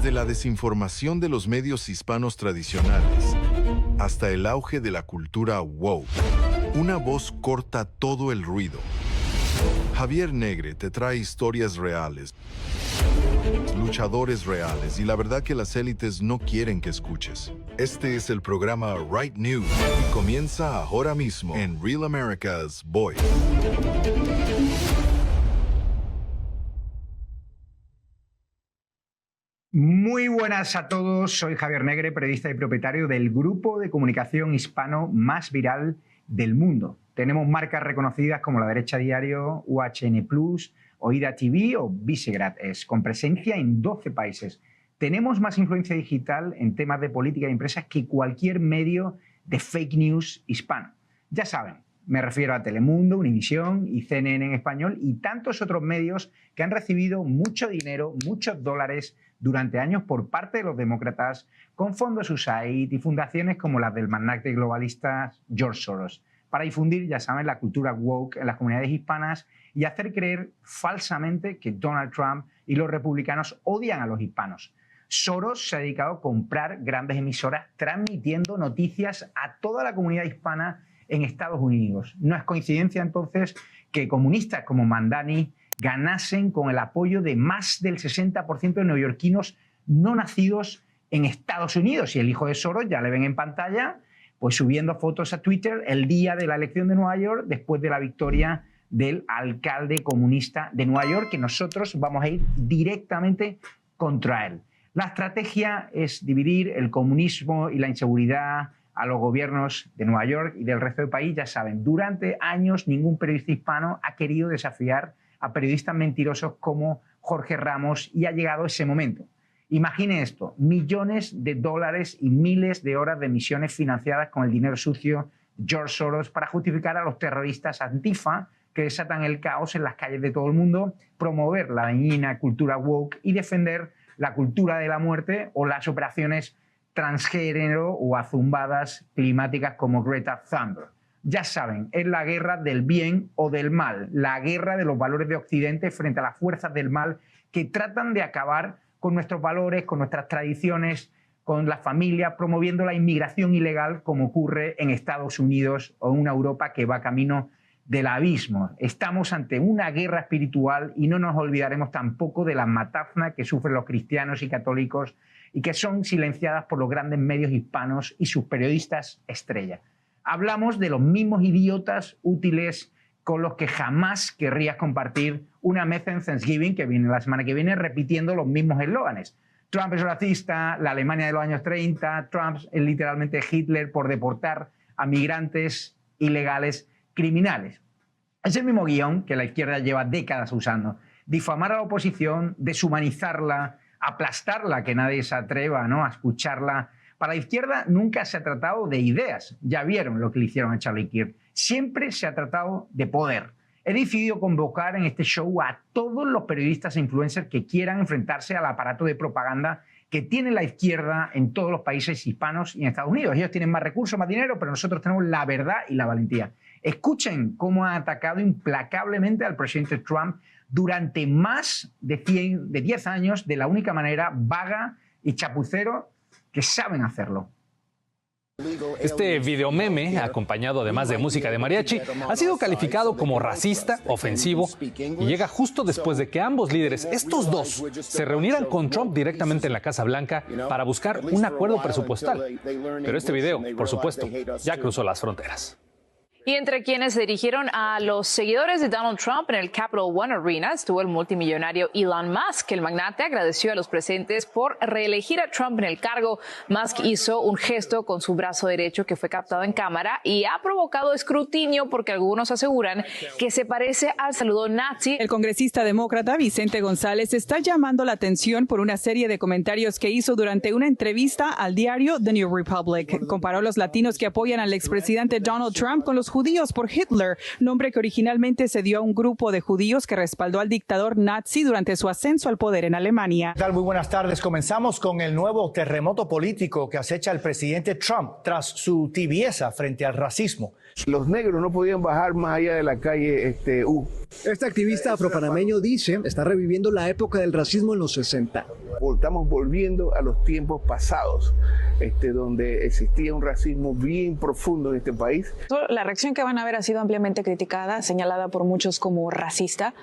Desde la desinformación de los medios hispanos tradicionales hasta el auge de la cultura woke, una voz corta todo el ruido. Javier Negre te trae historias reales, luchadores reales y la verdad que las élites no quieren que escuches. Este es el programa Right News y comienza ahora mismo en Real America's Voice. Muy buenas a todos, soy Javier Negre, periodista y propietario del grupo de comunicación hispano más viral del mundo. Tenemos marcas reconocidas como La Derecha Diario, UHN Plus, Oída TV o Visegrad Es, con presencia en 12 países. Tenemos más influencia digital en temas de política y empresas que cualquier medio de fake news hispano. Ya saben, me refiero a Telemundo, Univisión y CNN en español y tantos otros medios que han recibido mucho dinero, muchos dólares durante años por parte de los demócratas con fondos USAID y fundaciones como las del magnate globalista George Soros para difundir, ya saben, la cultura woke en las comunidades hispanas y hacer creer falsamente que Donald Trump y los republicanos odian a los hispanos. Soros se ha dedicado a comprar grandes emisoras transmitiendo noticias a toda la comunidad hispana en Estados Unidos. No es coincidencia entonces que comunistas como Mandani ganasen con el apoyo de más del 60% de neoyorquinos no nacidos en Estados Unidos. Y el hijo de Soros, ya le ven en pantalla, pues subiendo fotos a Twitter el día de la elección de Nueva York después de la victoria del alcalde comunista de Nueva York, que nosotros vamos a ir directamente contra él. La estrategia es dividir el comunismo y la inseguridad a los gobiernos de Nueva York y del resto del país. Ya saben, durante años ningún periodista hispano ha querido desafiar a periodistas mentirosos como Jorge Ramos y ha llegado ese momento. Imagine esto, millones de dólares y miles de horas de emisiones financiadas con el dinero sucio de George Soros para justificar a los terroristas Antifa que desatan el caos en las calles de todo el mundo, promover la dañina cultura woke y defender la cultura de la muerte o las operaciones transgénero o azumbadas climáticas como Greta Thunberg. Ya saben, es la guerra del bien o del mal, la guerra de los valores de Occidente frente a las fuerzas del mal que tratan de acabar con nuestros valores, con nuestras tradiciones, con la familia, promoviendo la inmigración ilegal como ocurre en Estados Unidos o en una Europa que va camino del abismo. Estamos ante una guerra espiritual y no nos olvidaremos tampoco de la matanza que sufren los cristianos y católicos y que son silenciadas por los grandes medios hispanos y sus periodistas estrella. Hablamos de los mismos idiotas útiles con los que jamás querrías compartir una mesa en Thanksgiving, que viene la semana que viene, repitiendo los mismos eslóganes. Trump es racista, la Alemania de los años 30, Trump es literalmente Hitler por deportar a migrantes ilegales criminales. Es el mismo guión que la izquierda lleva décadas usando. Difamar a la oposición, deshumanizarla, aplastarla, que nadie se atreva, ¿no?, a escucharla. Para la izquierda nunca se ha tratado de ideas. Ya vieron lo que le hicieron a Charlie Kirk. Siempre se ha tratado de poder. He decidido convocar en este show a todos los periodistas e influencers que quieran enfrentarse al aparato de propaganda que tiene la izquierda en todos los países hispanos y en Estados Unidos. Ellos tienen más recursos, más dinero, pero nosotros tenemos la verdad y la valentía. Escuchen cómo ha atacado implacablemente al presidente Trump durante más de 10 años de la única manera vaga y chapucero que saben hacerlo. Este video meme, acompañado además de música de mariachi, ha sido calificado como racista, ofensivo y llega justo después de que ambos líderes, estos dos, se reunieran con Trump directamente en la Casa Blanca para buscar un acuerdo presupuestal. Pero este video, por supuesto, ya cruzó las fronteras. Y entre quienes se dirigieron a los seguidores de Donald Trump en el Capital One Arena estuvo el multimillonario Elon Musk. El magnate agradeció a los presentes por reelegir a Trump en el cargo. Musk hizo un gesto con su brazo derecho que fue captado en cámara y ha provocado escrutinio porque algunos aseguran que se parece al saludo nazi. El congresista demócrata Vicente González está llamando la atención por una serie de comentarios que hizo durante una entrevista al diario The New Republic. Comparó a los latinos que apoyan al expresidente Donald Trump con los judíos por Hitler, nombre que originalmente se dio a un grupo de judíos que respaldó al dictador nazi durante su ascenso al poder en Alemania. ¿Qué tal? Muy buenas tardes. Comenzamos con el nuevo terremoto político que acecha al presidente Trump tras su tibieza frente al racismo. Los negros no podían bajar más allá de la calle Este activista afropanameño dice está reviviendo la época del racismo en los 60. Estamos volviendo a los tiempos pasados, donde existía un racismo bien profundo en este país. La reacción que van a ver ha sido ampliamente criticada, señalada por muchos como racista.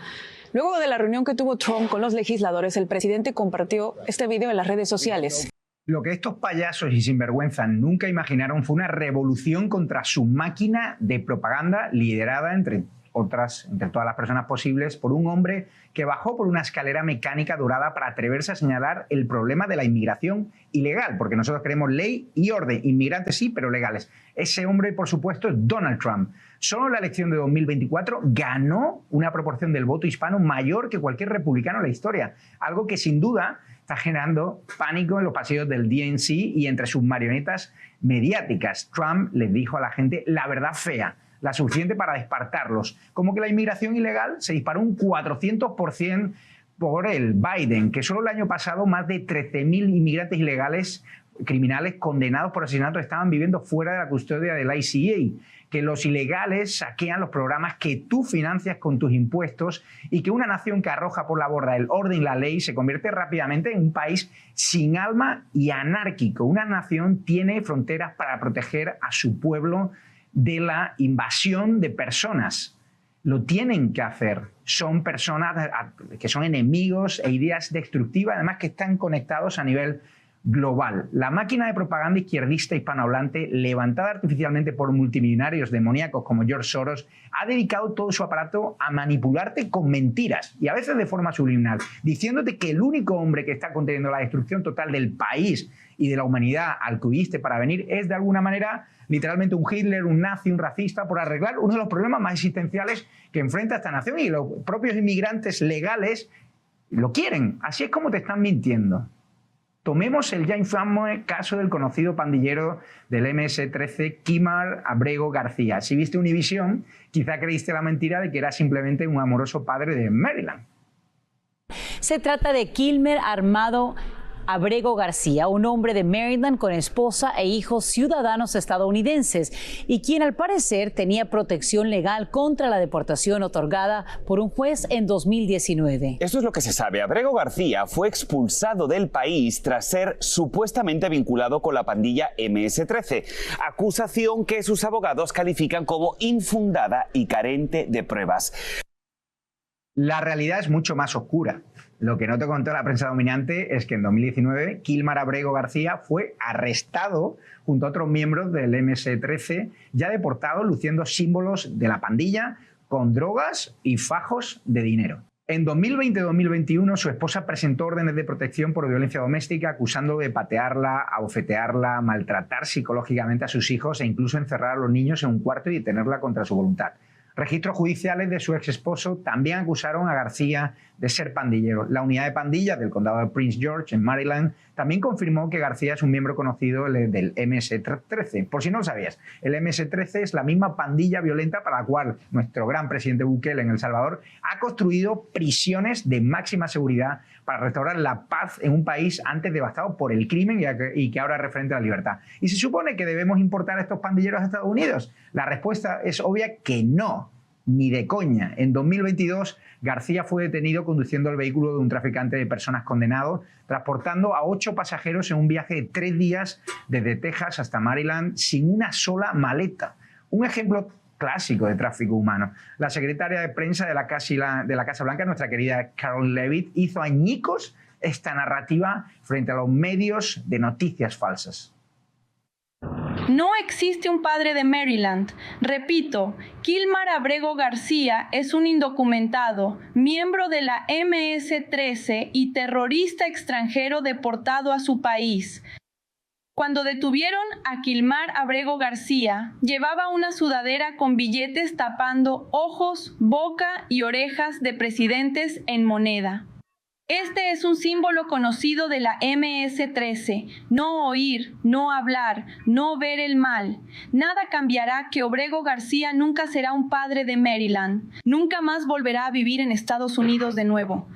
Luego de la reunión que tuvo Trump con los legisladores, el presidente compartió este video en las redes sociales. Lo que estos payasos y sinvergüenzas nunca imaginaron fue una revolución contra su máquina de propaganda liderada, entre todas las personas posibles, por un hombre que bajó por una escalera mecánica dorada para atreverse a señalar el problema de la inmigración ilegal, porque nosotros queremos ley y orden, inmigrantes sí, pero legales. Ese hombre, por supuesto, es Donald Trump. Solo en la elección de 2024 ganó una proporción del voto hispano mayor que cualquier republicano en la historia, algo que sin duda está generando pánico en los pasillos del DNC y entre sus marionetas mediáticas. Trump les dijo a la gente la verdad fea, la suficiente para despertarlos, como que la inmigración ilegal se disparó un 400% por el Biden, que solo el año pasado más de 13.000 inmigrantes ilegales criminales condenados por asesinato estaban viviendo fuera de la custodia del ICE, que los ilegales saquean los programas que tú financias con tus impuestos y que una nación que arroja por la borda el orden y la ley se convierte rápidamente en un país sin alma y anárquico. Una nación tiene fronteras para proteger a su pueblo de la invasión de personas. Lo tienen que hacer. Son personas que son enemigos e ideas destructivas, además que están conectados a nivel global. La máquina de propaganda izquierdista hispanohablante, levantada artificialmente por multimillonarios demoníacos como George Soros, ha dedicado todo su aparato a manipularte con mentiras y a veces de forma subliminal, diciéndote que el único hombre que está conteniendo la destrucción total del país y de la humanidad al que huiste para venir es de alguna manera literalmente un Hitler, un nazi, un racista, por arreglar uno de los problemas más existenciales que enfrenta esta nación, y los propios inmigrantes legales lo quieren. Así es como te están mintiendo. Tomemos el ya infame caso del conocido pandillero del MS-13, Kilmer Abrego García. Si viste Univisión, quizá creíste la mentira de que era simplemente un amoroso padre de Maryland. Se trata de Kilmer Armado Abrego García, un hombre de Maryland con esposa e hijos ciudadanos estadounidenses y quien al parecer tenía protección legal contra la deportación otorgada por un juez en 2019. Esto es lo que se sabe. Abrego García fue expulsado del país tras ser supuestamente vinculado con la pandilla MS-13, acusación que sus abogados califican como infundada y carente de pruebas. La realidad es mucho más oscura. Lo que no te contó la prensa dominante es que en 2019 Kilmer Abrego García fue arrestado junto a otros miembros del MS-13, ya deportados luciendo símbolos de la pandilla con drogas y fajos de dinero. En 2020-2021 su esposa presentó órdenes de protección por violencia doméstica, acusando de patearla, abofetearla, maltratar psicológicamente a sus hijos e incluso encerrar a los niños en un cuarto y detenerla contra su voluntad. Registros judiciales de su ex esposo también acusaron a García de ser pandillero. La unidad de pandillas del condado de Prince George, en Maryland, también confirmó que García es un miembro conocido del MS-13. Por si no lo sabías, el MS-13 es la misma pandilla violenta para la cual nuestro gran presidente Bukele en El Salvador ha construido prisiones de máxima seguridad para restaurar la paz en un país antes devastado por el crimen y que ahora es referente a la libertad. ¿Y se supone que debemos importar a estos pandilleros a Estados Unidos? La respuesta es obvia que no, ni de coña. En 2022, García fue detenido conduciendo el vehículo de un traficante de personas condenado, transportando a 8 pasajeros en un viaje de 3 días desde Texas hasta Maryland sin una sola maleta. Un ejemplo clásico de tráfico humano. La secretaria de prensa de la Casa Blanca, nuestra querida Carol Levitt, hizo añicos esta narrativa frente a los medios de noticias falsas. No existe un padre de Maryland. Repito, Kilmer Abrego García es un indocumentado, miembro de la MS-13 y terrorista extranjero deportado a su país. Cuando detuvieron a Kilmer Abrego García, llevaba una sudadera con billetes tapando ojos, boca y orejas de presidentes en moneda. Este es un símbolo conocido de la MS-13. No oír, no hablar, no ver el mal. Nada cambiará que Obrego García nunca será un padre de Maryland. Nunca más volverá a vivir en Estados Unidos de nuevo.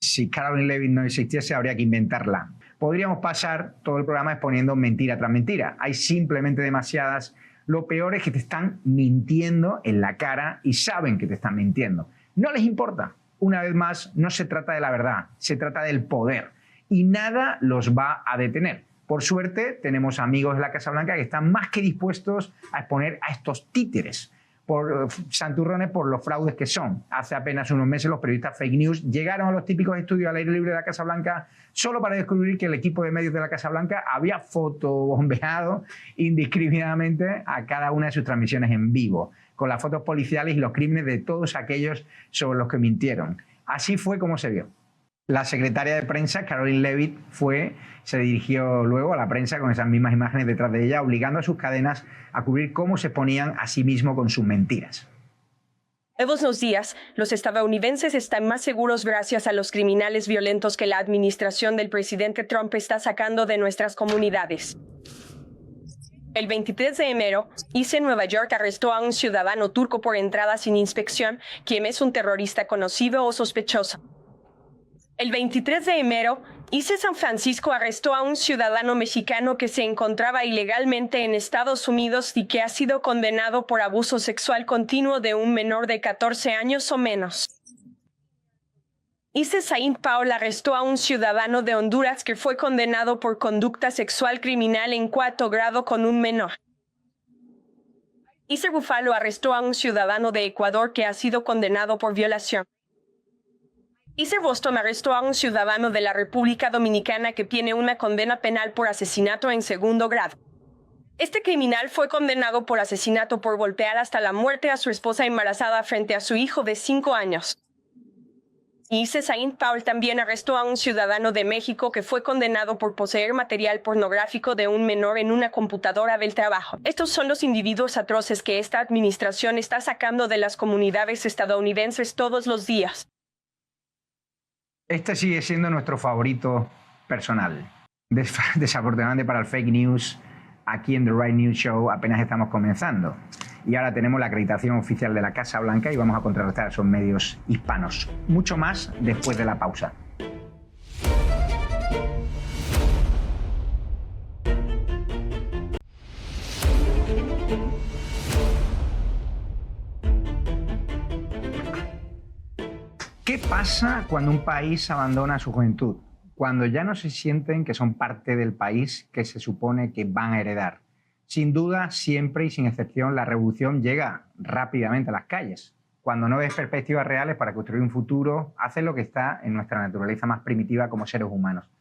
Si Caroline Leavitt no existiese, habría que inventarla. Podríamos pasar todo el programa exponiendo mentira tras mentira. Hay simplemente demasiadas. Lo peor es que te están mintiendo en la cara y saben que te están mintiendo. No les importa. Una vez más, no se trata de la verdad, se trata del poder. Y nada los va a detener. Por suerte, tenemos amigos de la Casa Blanca que están más que dispuestos a exponer a estos títeres, por santurrones, por los fraudes que son. Hace apenas unos meses los periodistas fake news llegaron a los típicos estudios al aire libre de la Casa Blanca solo para descubrir que el equipo de medios de la Casa Blanca había fotobombeado indiscriminadamente a cada una de sus transmisiones en vivo, con las fotos policiales y los crímenes de todos aquellos sobre los que mintieron. Así fue como se vio. La secretaria de prensa, Caroline Leavitt, se dirigió luego a la prensa con esas mismas imágenes detrás de ella, obligando a sus cadenas a cubrir cómo se exponían a sí mismos con sus mentiras. Todos los días, los estadounidenses están más seguros gracias a los criminales violentos que la administración del presidente Trump está sacando de nuestras comunidades. El 23 de enero, ICE en Nueva York arrestó a un ciudadano turco por entrada sin inspección, quien es un terrorista conocido o sospechoso. El 23 de enero, ICE San Francisco arrestó a un ciudadano mexicano que se encontraba ilegalmente en Estados Unidos y que ha sido condenado por abuso sexual continuo de un menor de 14 años o menos. ICE Saint Paul arrestó a un ciudadano de Honduras que fue condenado por conducta sexual criminal en 4º grado con un menor. ICE Buffalo arrestó a un ciudadano de Ecuador que ha sido condenado por violación. ICE Boston arrestó a un ciudadano de la República Dominicana que tiene una condena penal por asesinato en 2º grado. Este criminal fue condenado por asesinato por golpear hasta la muerte a su esposa embarazada frente a su hijo de 5 años. ICE Saint Paul también arrestó a un ciudadano de México que fue condenado por poseer material pornográfico de un menor en una computadora del trabajo. Estos son los individuos atroces que esta administración está sacando de las comunidades estadounidenses todos los días. Este sigue siendo nuestro favorito personal. Desafortunadamente para el fake news, aquí en The Right News Show apenas estamos comenzando. Y ahora tenemos la acreditación oficial de la Casa Blanca y vamos a contrarrestar a esos medios hispanos. Mucho más después de la pausa. ¿Qué pasa cuando un país abandona su juventud? Cuando ya no se sienten que son parte del país que se supone que van a heredar. Sin duda, siempre y sin excepción, la revolución llega rápidamente a las calles. Cuando no ves perspectivas reales para construir un futuro, haces lo que está en nuestra naturaleza más primitiva como seres humanos.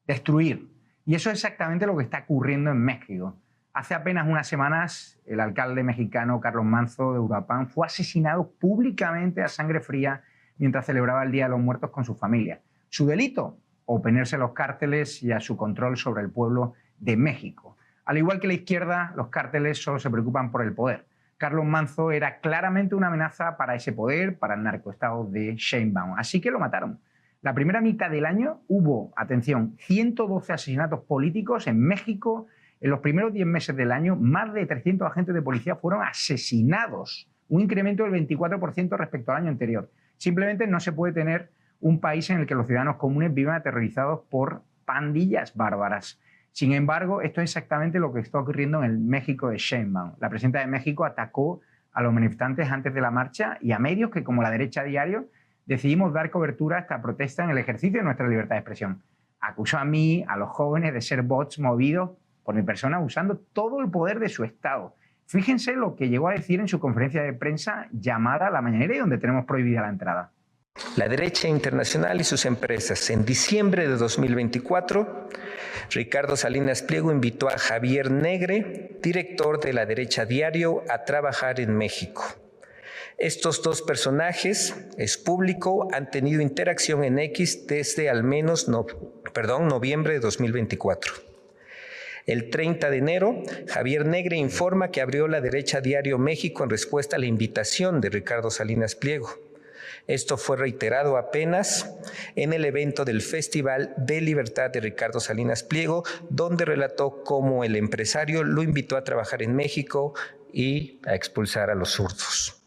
Destruir. Y eso es exactamente lo que está ocurriendo en México. Hace apenas unas semanas, el alcalde mexicano Carlos Manzo de Uruapan fue asesinado públicamente a sangre fría mientras celebraba el Día de los Muertos con su familia. ¿Su delito? Oponerse a los cárteles y a su control sobre el pueblo de México. Al igual que la izquierda, los cárteles solo se preocupan por el poder. Carlos Manzo era claramente una amenaza para ese poder, para el narcoestado de Sheinbaum. Así que lo mataron. La primera mitad del año hubo, atención, 112 asesinatos políticos en México. En los primeros 10 meses del año, más de 300 agentes de policía fueron asesinados. Un incremento del 24% respecto al año anterior. Simplemente no se puede tener un país en el que los ciudadanos comunes vivan aterrorizados por pandillas bárbaras. Sin embargo, esto es exactamente lo que está ocurriendo en el México de Sheinbaum. La presidenta de México atacó a los manifestantes antes de la marcha y a medios que, como La Derecha Diario, decidimos dar cobertura a esta protesta en el ejercicio de nuestra libertad de expresión. Acusó a mí, a los jóvenes, de ser bots movidos por mi persona usando todo el poder de su Estado. Fíjense lo que llegó a decir en su conferencia de prensa llamada La Mañanera y donde tenemos prohibida la entrada. La derecha internacional y sus empresas. En diciembre de 2024, Ricardo Salinas Pliego invitó a Javier Negre, director de La Derecha Diario, a trabajar en México. Estos dos personajes, es público, han tenido interacción en X desde al menos noviembre de 2024. El 30 de enero, Javier Negre informa que abrió La Derecha Diario México en respuesta a la invitación de Ricardo Salinas Pliego. Esto fue reiterado apenas en el evento del Festival de Libertad de Ricardo Salinas Pliego, donde relató cómo el empresario lo invitó a trabajar en México y a expulsar a los zurdos.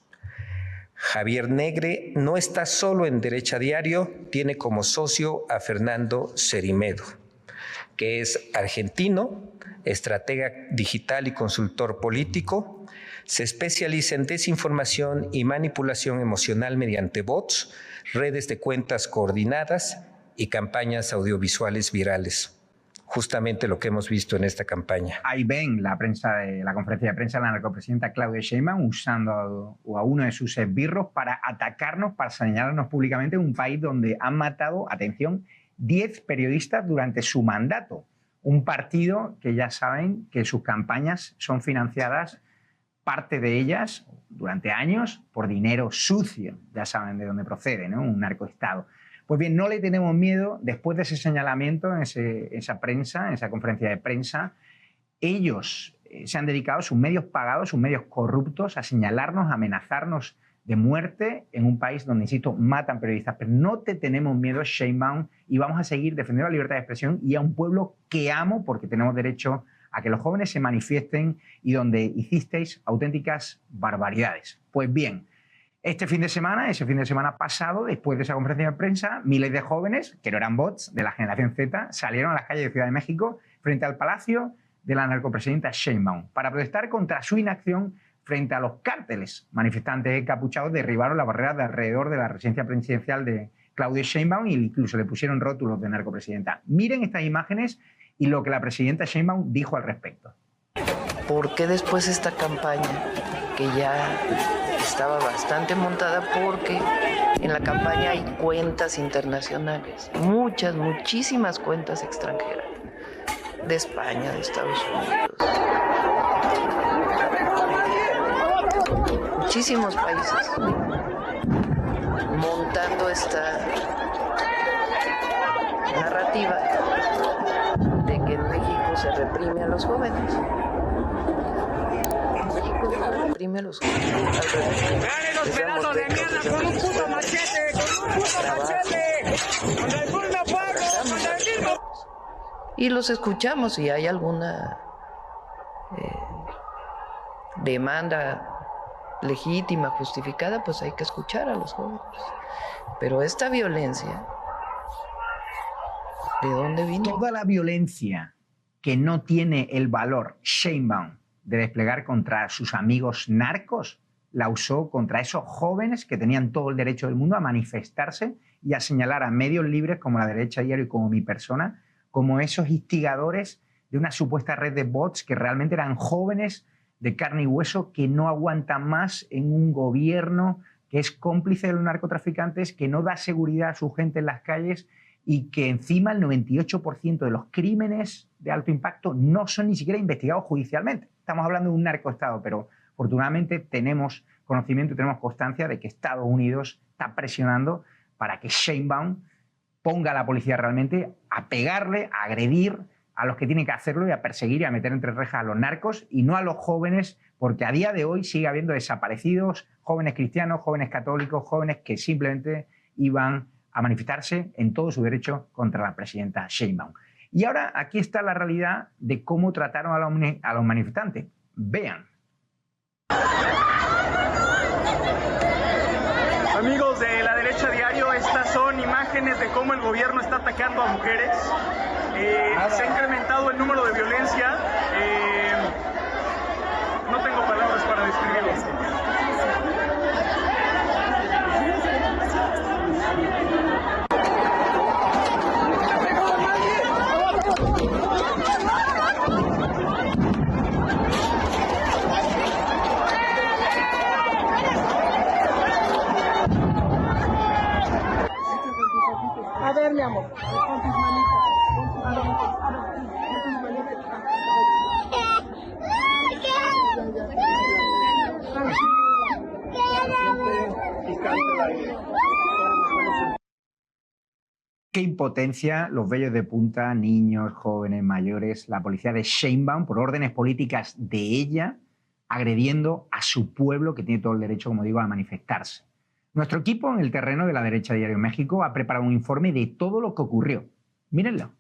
Javier Negre no está solo en Derecha Diario, tiene como socio a Fernando Cerimedo, que es argentino, estratega digital y consultor político. Se especializa en desinformación y manipulación emocional mediante bots, redes de cuentas coordinadas y campañas audiovisuales virales. Justamente lo que hemos visto en esta campaña. Ahí ven la conferencia de prensa de la narcopresidenta Claudia Sheinbaum usando a uno de sus esbirros para atacarnos, para señalarnos públicamente en un país donde han matado, atención, 10 periodistas durante su mandato. Un partido que ya saben que sus campañas son financiadas, parte de ellas, durante años, por dinero sucio. Ya saben de dónde procede, ¿no? Un narcoestado. Pues bien, no le tenemos miedo. Después de ese señalamiento, en esa prensa, en esa conferencia de prensa, ellos se han dedicado, sus medios pagados, sus medios corruptos, a señalarnos, a amenazarnos de muerte en un país donde, insisto, matan periodistas. Pero no te tenemos miedo, Sheinbaum, y vamos a seguir defendiendo la libertad de expresión y a un pueblo que amo, porque tenemos derecho a que los jóvenes se manifiesten y donde hicisteis auténticas barbaridades. Pues bien, ese fin de semana pasado, después de esa conferencia de prensa, miles de jóvenes, que no eran bots, de la generación Z, salieron a las calles de Ciudad de México frente al palacio de la narcopresidenta Sheinbaum para protestar contra su inacción frente a los cárteles. Manifestantes encapuchados derribaron las barreras de alrededor de la residencia presidencial de Claudia Sheinbaum e incluso le pusieron rótulos de narcopresidenta. Miren estas imágenes y lo que la presidenta Sheinbaum dijo al respecto. ¿Por qué después esta campaña, que ya estaba bastante montada, porque en la campaña hay cuentas internacionales, muchísimas cuentas extranjeras, de España, de Estados Unidos, muchísimos países, montando esta narrativa de que en México se reprime a los jóvenes? Reprime a los jóvenes. ¡Dale los pedazos de mierda con un puto machete! ¡Con un puto machete! ¡Con el pueblo fuego! ¡Con el mismo! Y los escuchamos. Si hay alguna demanda legítima, justificada, pues hay que escuchar a los jóvenes. Pero esta violencia, ¿de dónde vino? Toda la violencia que no tiene el valor Sheinbaum de desplegar contra sus amigos narcos, la usó contra esos jóvenes que tenían todo el derecho del mundo a manifestarse y a señalar a medios libres como la Derecha Diario y como mi persona, como esos instigadores de una supuesta red de bots que realmente eran jóvenes de carne y hueso que no aguantan más en un gobierno que es cómplice de los narcotraficantes, que no da seguridad a su gente en las calles y que encima el 98% de los crímenes de alto impacto no son ni siquiera investigados judicialmente. Estamos hablando de un narcoestado, pero afortunadamente tenemos conocimiento y tenemos constancia de que Estados Unidos está presionando para que Sheinbaum ponga a la policía realmente a pegarle, a agredir a los que tienen que hacerlo y a perseguir y a meter entre rejas a los narcos y no a los jóvenes, porque a día de hoy sigue habiendo desaparecidos, jóvenes cristianos, jóvenes católicos, jóvenes que simplemente iban a manifestarse en todo su derecho contra la presidenta Sheinbaum. Y ahora aquí está la realidad de cómo trataron a los manifestantes. Vean. Amigos de la Derecha Diario, estas son imágenes de cómo el gobierno está atacando a mujeres. Se ha incrementado el número de violencia. No tengo palabras para describirlo. A ver, mi amor, con tus manitas. Qué impotencia, los vellos de punta, niños, jóvenes, mayores, la policía de Sheinbaum, por órdenes políticas de ella, agrediendo a su pueblo que tiene todo el derecho, como digo, a manifestarse. Nuestro equipo en el terreno de la derecha Diario México ha preparado un informe de todo lo que ocurrió. Mírenlo.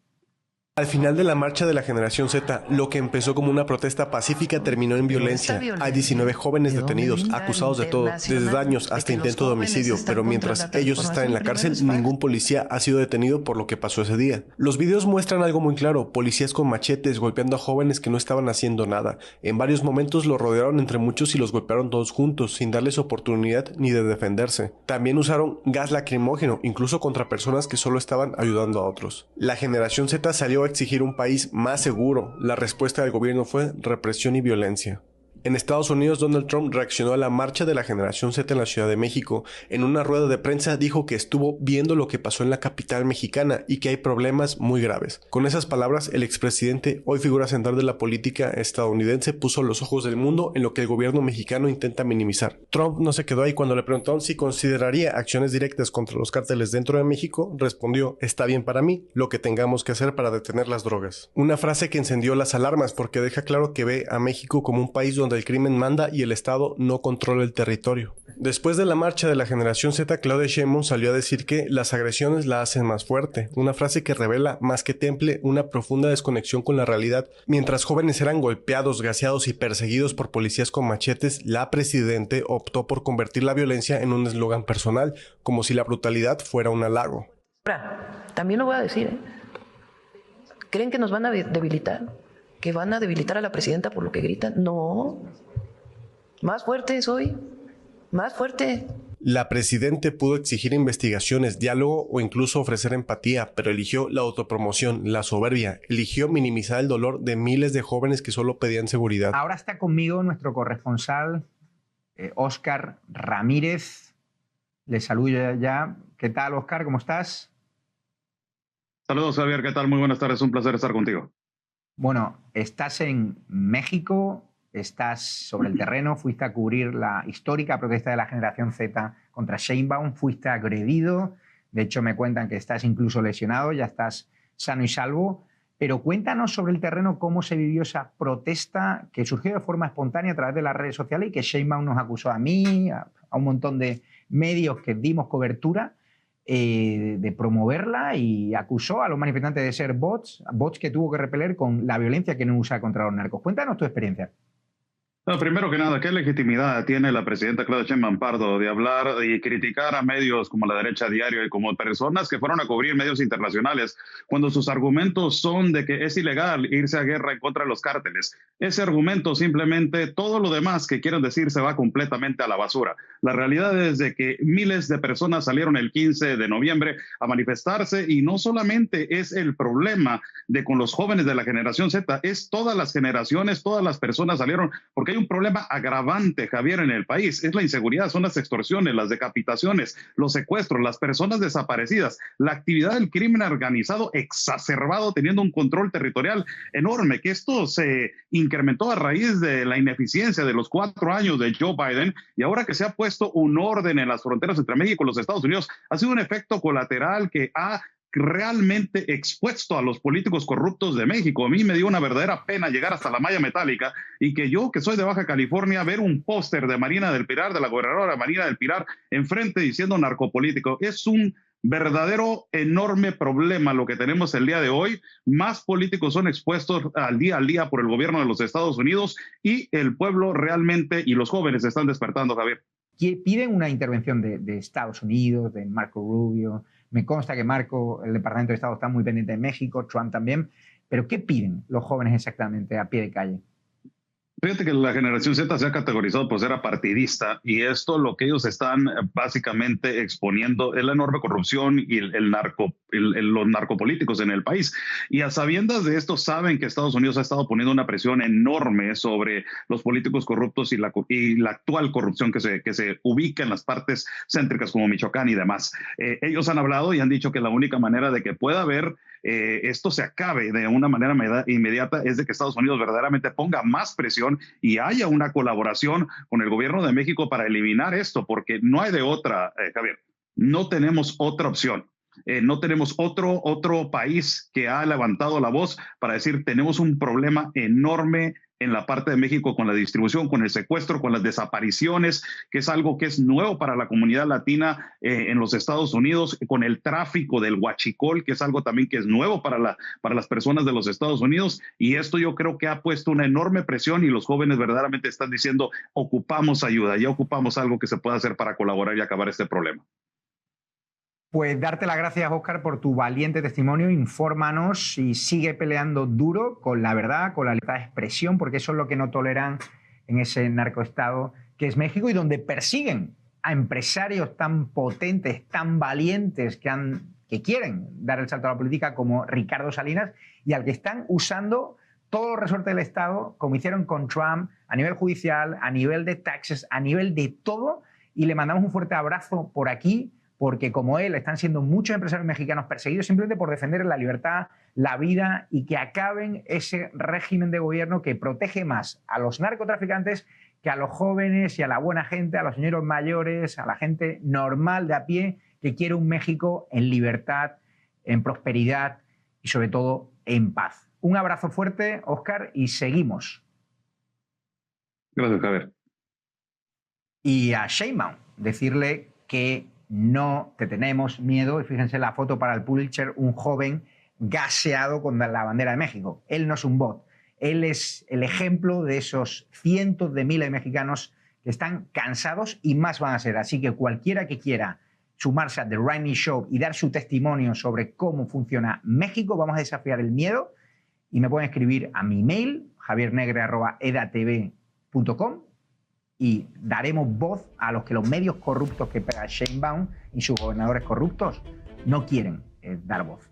Al final de la marcha de la generación Z, lo que empezó como una protesta pacífica terminó en violencia. Hay 19 jóvenes detenidos, acusados de todo, desde daños hasta intento de homicidio, pero mientras ellos están en la cárcel, ningún policía ha sido detenido por lo que pasó ese día. Los videos muestran algo muy claro, policías con machetes golpeando a jóvenes que no estaban haciendo nada. En varios momentos los rodearon entre muchos y los golpearon todos juntos, sin darles oportunidad ni de defenderse. También usaron gas lacrimógeno, incluso contra personas que solo estaban ayudando a otros. La generación Z salió a exigir un país más seguro. La respuesta del gobierno fue represión y violencia. En Estados Unidos, Donald Trump reaccionó a la marcha de la generación Z en la Ciudad de México. En una rueda de prensa dijo que estuvo viendo lo que pasó en la capital mexicana y que hay problemas muy graves. Con esas palabras, el expresidente, hoy figura central de la política estadounidense, puso los ojos del mundo en lo que el gobierno mexicano intenta minimizar. Trump no se quedó ahí. Cuando le preguntaron si consideraría acciones directas contra los cárteles dentro de México, respondió: está bien para mí lo que tengamos que hacer para detener las drogas. Una frase que encendió las alarmas porque deja claro que ve a México como un país donde el crimen manda y el Estado no controla el territorio. Después de la marcha de la generación Z, Claudia Sheinbaum salió a decir que las agresiones la hacen más fuerte, una frase que revela más que temple una profunda desconexión con la realidad. Mientras jóvenes eran golpeados, gaseados y perseguidos por policías con machetes, la presidente optó por convertir la violencia en un eslogan personal, como si la brutalidad fuera un halago. Ahora, también lo voy a decir, ¿creen que nos van a debilitar? ¿Que van a debilitar a la presidenta por lo que gritan? No. Más fuerte soy. Más fuerte. La presidenta pudo exigir investigaciones, diálogo o incluso ofrecer empatía, pero eligió la autopromoción, la soberbia, eligió minimizar el dolor de miles de jóvenes que solo pedían seguridad. Ahora está conmigo nuestro corresponsal, Óscar Ramírez. Le saludo ya. ¿Qué tal, Óscar? ¿Cómo estás? Saludos, Javier. ¿Qué tal? Muy buenas tardes. Un placer estar contigo. Bueno, estás en México, estás sobre el terreno, fuiste a cubrir la histórica protesta de la generación Z contra Sheinbaum, fuiste agredido, de hecho me cuentan que estás incluso lesionado, ya estás sano y salvo, pero cuéntanos sobre el terreno cómo se vivió esa protesta que surgió de forma espontánea a través de las redes sociales y que Sheinbaum nos acusó a mí, a un montón de medios que dimos cobertura, de promoverla, y acusó a los manifestantes de ser bots que tuvo que repeler con la violencia que no usa contra los narcos. Cuéntanos tu experiencia. No, primero que nada, ¿qué legitimidad tiene la presidenta Claudia Sheinbaum Pardo de hablar y criticar a medios como La Derecha Diario y como personas que fueron a cubrir medios internacionales cuando sus argumentos son de que es ilegal irse a guerra en contra de los cárteles? Ese argumento, simplemente todo lo demás que quieren decir se va completamente a la basura. La realidad es de que miles de personas salieron el 15 de noviembre a manifestarse, y no solamente es el problema de con los jóvenes de la generación Z, es todas las generaciones, todas las personas salieron porque hay un problema agravante, Javier, en el país. Es la inseguridad, son las extorsiones, las decapitaciones, los secuestros, las personas desaparecidas, la actividad del crimen organizado exacerbado, teniendo un control territorial enorme, que esto se incrementó a raíz de la ineficiencia de los 4 años de Joe Biden, y ahora que se ha puesto un orden en las fronteras entre México y los Estados Unidos, ha sido un efecto colateral que ha realmente expuesto a los políticos corruptos de México. A mí me dio una verdadera pena llegar hasta la malla metálica y que yo, que soy de Baja California, ver un póster de Marina del Pilar, de la gobernadora Marina del Pilar, enfrente diciendo narcopolítico. Es un verdadero enorme problema lo que tenemos el día de hoy. Más políticos son expuestos al día por el gobierno de los Estados Unidos, y el pueblo realmente y los jóvenes están despertando, Javier. Piden una intervención de Estados Unidos, de Marco Rubio. Me consta que el Departamento de Estado está muy pendiente de México, Trump también. Pero ¿qué piden los jóvenes exactamente a pie de calle? Fíjate que la generación Z se ha categorizado por ser apartidista, y esto lo que ellos están básicamente exponiendo es la enorme corrupción y los narcopolíticos en el país. Y a sabiendas de esto, saben que Estados Unidos ha estado poniendo una presión enorme sobre los políticos corruptos y la actual corrupción que se ubica en las partes céntricas como Michoacán y demás. Ellos han hablado y han dicho que la única manera de que pueda haber esto se acabe de una manera inmediata es de que Estados Unidos verdaderamente ponga más presión y haya una colaboración con el gobierno de México para eliminar esto, porque no hay de otra, Javier. No tenemos otra opción. No tenemos otro país que ha levantado la voz para decir tenemos un problema enorme en la parte de México con la distribución, con el secuestro, con las desapariciones, que es algo que es nuevo para la comunidad latina en los Estados Unidos, con el tráfico del huachicol, que es algo también que es nuevo para las personas de los Estados Unidos. Y esto yo creo que ha puesto una enorme presión y los jóvenes verdaderamente están diciendo, ocupamos ayuda, ya ocupamos algo que se pueda hacer para colaborar y acabar este problema. Pues darte las gracias, Óscar, por tu valiente testimonio. Infórmanos y sigue peleando duro con la verdad, con la libertad de expresión, porque eso es lo que no toleran en ese narcoestado que es México y donde persiguen a empresarios tan potentes, tan valientes que quieren dar el salto a la política como Ricardo Salinas y al que están usando todos los resortes del Estado, como hicieron con Trump, a nivel judicial, a nivel de taxes, a nivel de todo. Y le mandamos un fuerte abrazo por aquí, porque como él están siendo muchos empresarios mexicanos perseguidos simplemente por defender la libertad, la vida y que acaben ese régimen de gobierno que protege más a los narcotraficantes que a los jóvenes y a la buena gente, a los señores mayores, a la gente normal de a pie que quiere un México en libertad, en prosperidad y sobre todo en paz. Un abrazo fuerte, Óscar, y seguimos. Gracias, Javier. Y a Sheinbaum, decirle que no te tenemos miedo. Y fíjense la foto para el Pulitzer, un joven gaseado con la bandera de México. Él no es un bot. Él es el ejemplo de esos cientos de miles de mexicanos que están cansados y más van a ser. Así que cualquiera que quiera sumarse a The Rainy Show y dar su testimonio sobre cómo funciona México, vamos a desafiar el miedo y me pueden escribir a mi mail, javiernegre@edatv.com, y daremos voz a los que los medios corruptos que pega Sheinbaum y sus gobernadores corruptos no quieren dar voz.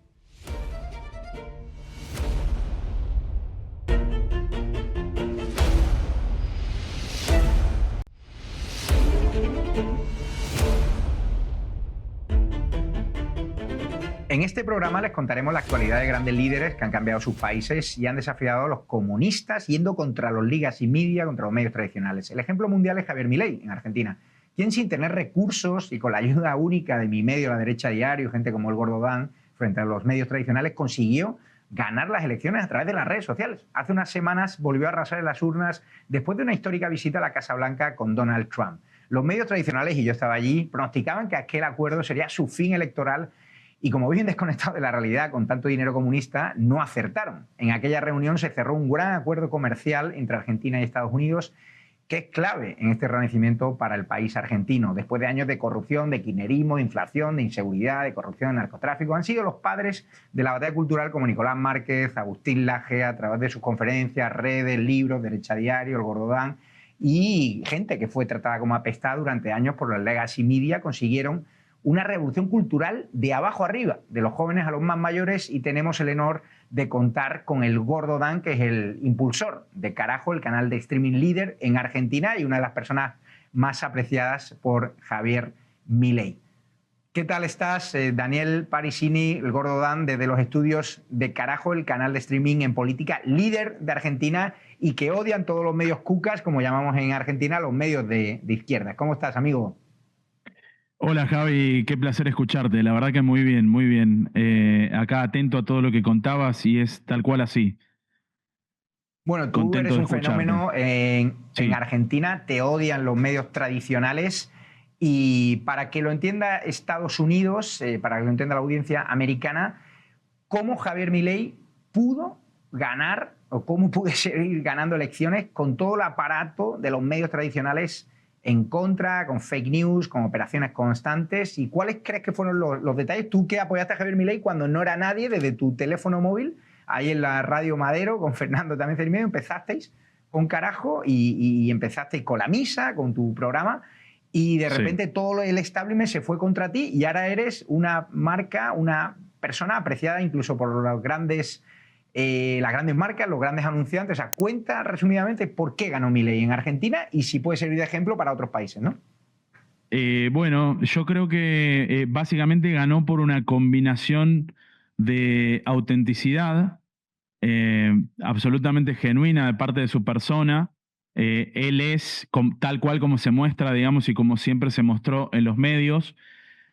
En este programa les contaremos la actualidad de grandes líderes que han cambiado sus países y han desafiado a los comunistas yendo contra los legacy media, contra los medios tradicionales. El ejemplo mundial es Javier Milei, en Argentina, quien sin tener recursos y con la ayuda única de Mi Medio, La Derecha Diario, gente como el Gordo Dan, frente a los medios tradicionales, consiguió ganar las elecciones a través de las redes sociales. Hace unas semanas volvió a arrasar en las urnas después de una histórica visita a la Casa Blanca con Donald Trump. Los medios tradicionales, y yo estaba allí, pronosticaban que aquel acuerdo sería su fin electoral. Y como viven desconectados de la realidad con tanto dinero comunista, no acertaron. En aquella reunión se cerró un gran acuerdo comercial entre Argentina y Estados Unidos, que es clave en este renacimiento para el país argentino. Después de años de corrupción, de kirchnerismo, de inflación, de inseguridad, de corrupción, de narcotráfico, han sido los padres de la batalla cultural como Nicolás Márquez, Agustín Laje, a través de sus conferencias, redes, libros, Derecha Diario, el Gordo Dan, y gente que fue tratada como apestada durante años por los legacy media, consiguieron una revolución cultural de abajo arriba, de los jóvenes a los más mayores, y tenemos el honor de contar con el Gordo Dan, que es el impulsor de Carajo, el canal de streaming líder en Argentina y una de las personas más apreciadas por Javier Milei. ¿Qué tal estás, Daniel Parisini, el Gordo Dan, desde los estudios de Carajo, el canal de streaming en política líder de Argentina y que odian todos los medios cucas, como llamamos en Argentina, los medios de izquierda? ¿Cómo estás, amigo? Hola Javi, qué placer escucharte, la verdad que muy bien, muy bien. Acá atento a todo lo que contabas y es tal cual así. Bueno, tú eres un fenómeno en Argentina, te odian los medios tradicionales y para que lo entienda Estados Unidos, para que lo entienda la audiencia americana, ¿cómo Javier Milei pudo ganar o cómo pudo seguir ganando elecciones con todo el aparato de los medios tradicionales en contra, con fake news, con operaciones constantes? ¿Y cuáles crees que fueron los detalles? Tú que apoyaste a Javier Milei cuando no era nadie, desde tu teléfono móvil, ahí en la Radio Madero, con Fernando también Cermeño, empezasteis con Carajo y empezasteis con La Misa, con tu programa, y de repente todo el establishment se fue contra ti y ahora eres una marca, una persona apreciada incluso por los grandes... las grandes marcas, los grandes anunciantes. O sea, cuenta resumidamente por qué ganó Milei en Argentina y si puede servir de ejemplo para otros países, ¿no? Bueno, yo creo que básicamente ganó por una combinación de autenticidad absolutamente genuina de parte de su persona. Él es tal cual como se muestra, digamos, y como siempre se mostró en los medios.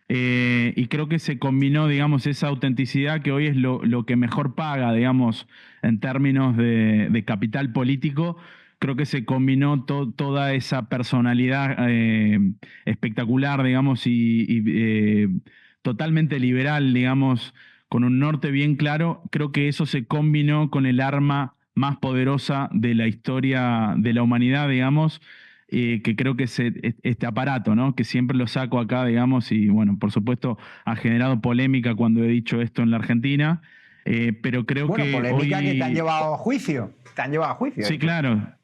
Y creo que se combinó, digamos, esa autenticidad que hoy es lo que mejor paga, digamos, en términos de capital político. Creo que se combinó toda esa personalidad espectacular, digamos, y totalmente liberal, digamos, con un norte bien claro. Creo que eso se combinó con el arma más poderosa de la historia de la humanidad, digamos, que creo que es este aparato, ¿no? Que siempre lo saco acá, digamos, y bueno, por supuesto ha generado polémica cuando he dicho esto en la Argentina, pero creo que polémica hoy... que te han llevado a juicio. Te han llevado a juicio. Sí, claro.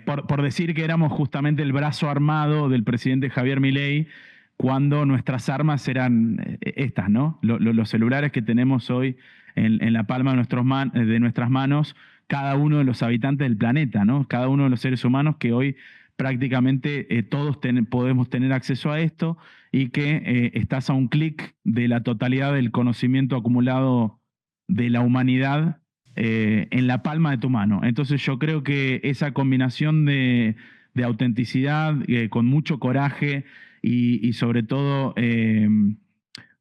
Por decir que éramos justamente el brazo armado del presidente Javier Milei cuando nuestras armas eran estas, ¿no? Los celulares que tenemos hoy en la palma de nuestras manos, cada uno de los habitantes del planeta, ¿no? Cada uno de los seres humanos que hoy prácticamente todos podemos tener acceso a esto y que estás a un clic de la totalidad del conocimiento acumulado de la humanidad en la palma de tu mano. Entonces yo creo que esa combinación de autenticidad, con mucho coraje y sobre todo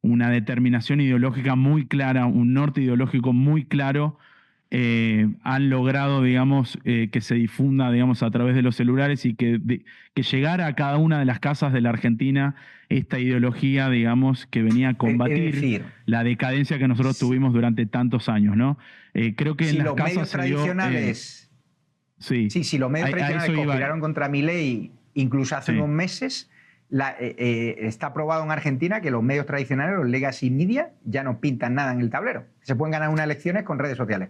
una determinación ideológica muy clara, un norte ideológico muy claro, han logrado, digamos, que se difunda, digamos, a través de los celulares y que llegara a cada una de las casas de la Argentina esta ideología, digamos, que venía a combatir la decadencia que nosotros tuvimos durante tantos años, ¿no? Creo que si en las los casas medios tradicionales, si los medios tradicionales conspiraron contra Milei incluso hace unos meses, está probado en Argentina que los medios tradicionales, los legacy media, ya no pintan nada en el tablero. Se pueden ganar unas elecciones con redes sociales.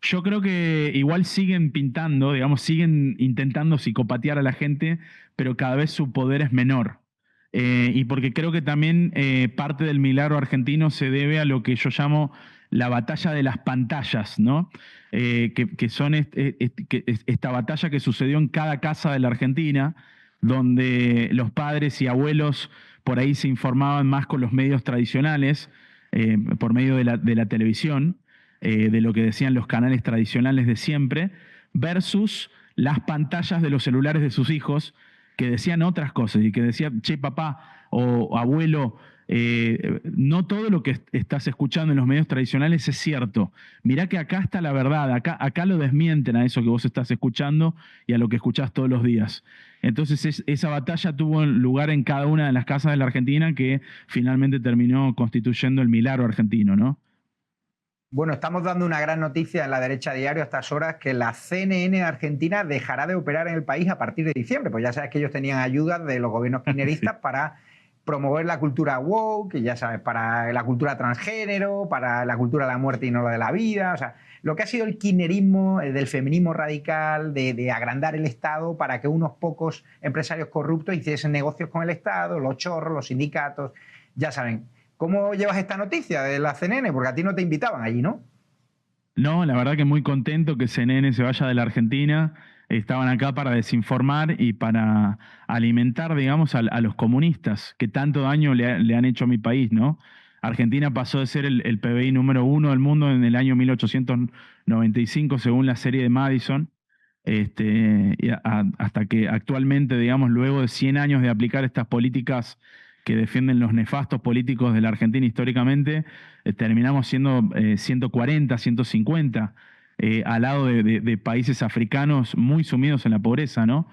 Yo creo que igual siguen pintando, digamos, siguen intentando psicopatear a la gente, pero cada vez su poder es menor. Y porque creo que también parte del milagro argentino se debe a lo que yo llamo la batalla de las pantallas, ¿no? Que son esta batalla que sucedió en cada casa de la Argentina, donde los padres y abuelos por ahí se informaban más con los medios tradicionales, por medio de la televisión, de lo que decían los canales tradicionales de siempre, versus las pantallas de los celulares de sus hijos, que decían otras cosas y que decían, che, papá o abuelo, no todo lo que estás escuchando en los medios tradicionales es cierto. Mirá que acá está la verdad, acá lo desmienten a eso que vos estás escuchando y a lo que escuchás todos los días. Entonces esa batalla tuvo lugar en cada una de las casas de la Argentina, que finalmente terminó constituyendo el milagro argentino, ¿no? Bueno, estamos dando una gran noticia en La Derecha Diario a estas horas, que la CNN de Argentina dejará de operar en el país a partir de diciembre. Pues ya sabes que ellos tenían ayudas de los gobiernos kirchneristas para promover la cultura woke, que ya sabes, para la cultura transgénero, para la cultura de la muerte y no la de la vida. O sea, lo que ha sido el kirchnerismo, del feminismo radical, de agrandar el Estado para que unos pocos empresarios corruptos hiciesen negocios con el Estado, los chorros, los sindicatos, ya saben. ¿Cómo llevas esta noticia de la CNN? Porque a ti no te invitaban allí, ¿no? No, la verdad que muy contento que CNN se vaya de la Argentina. Estaban acá para desinformar y para alimentar, digamos, a los comunistas que tanto daño le han hecho a mi país, ¿no? Argentina pasó de ser el PBI número 1 del mundo en el año 1895, según la serie de Madison, hasta que actualmente, digamos, luego de 100 años de aplicar estas políticas que defienden los nefastos políticos de la Argentina históricamente, terminamos siendo 140, 150, al lado de países africanos muy sumidos en la pobreza, ¿no?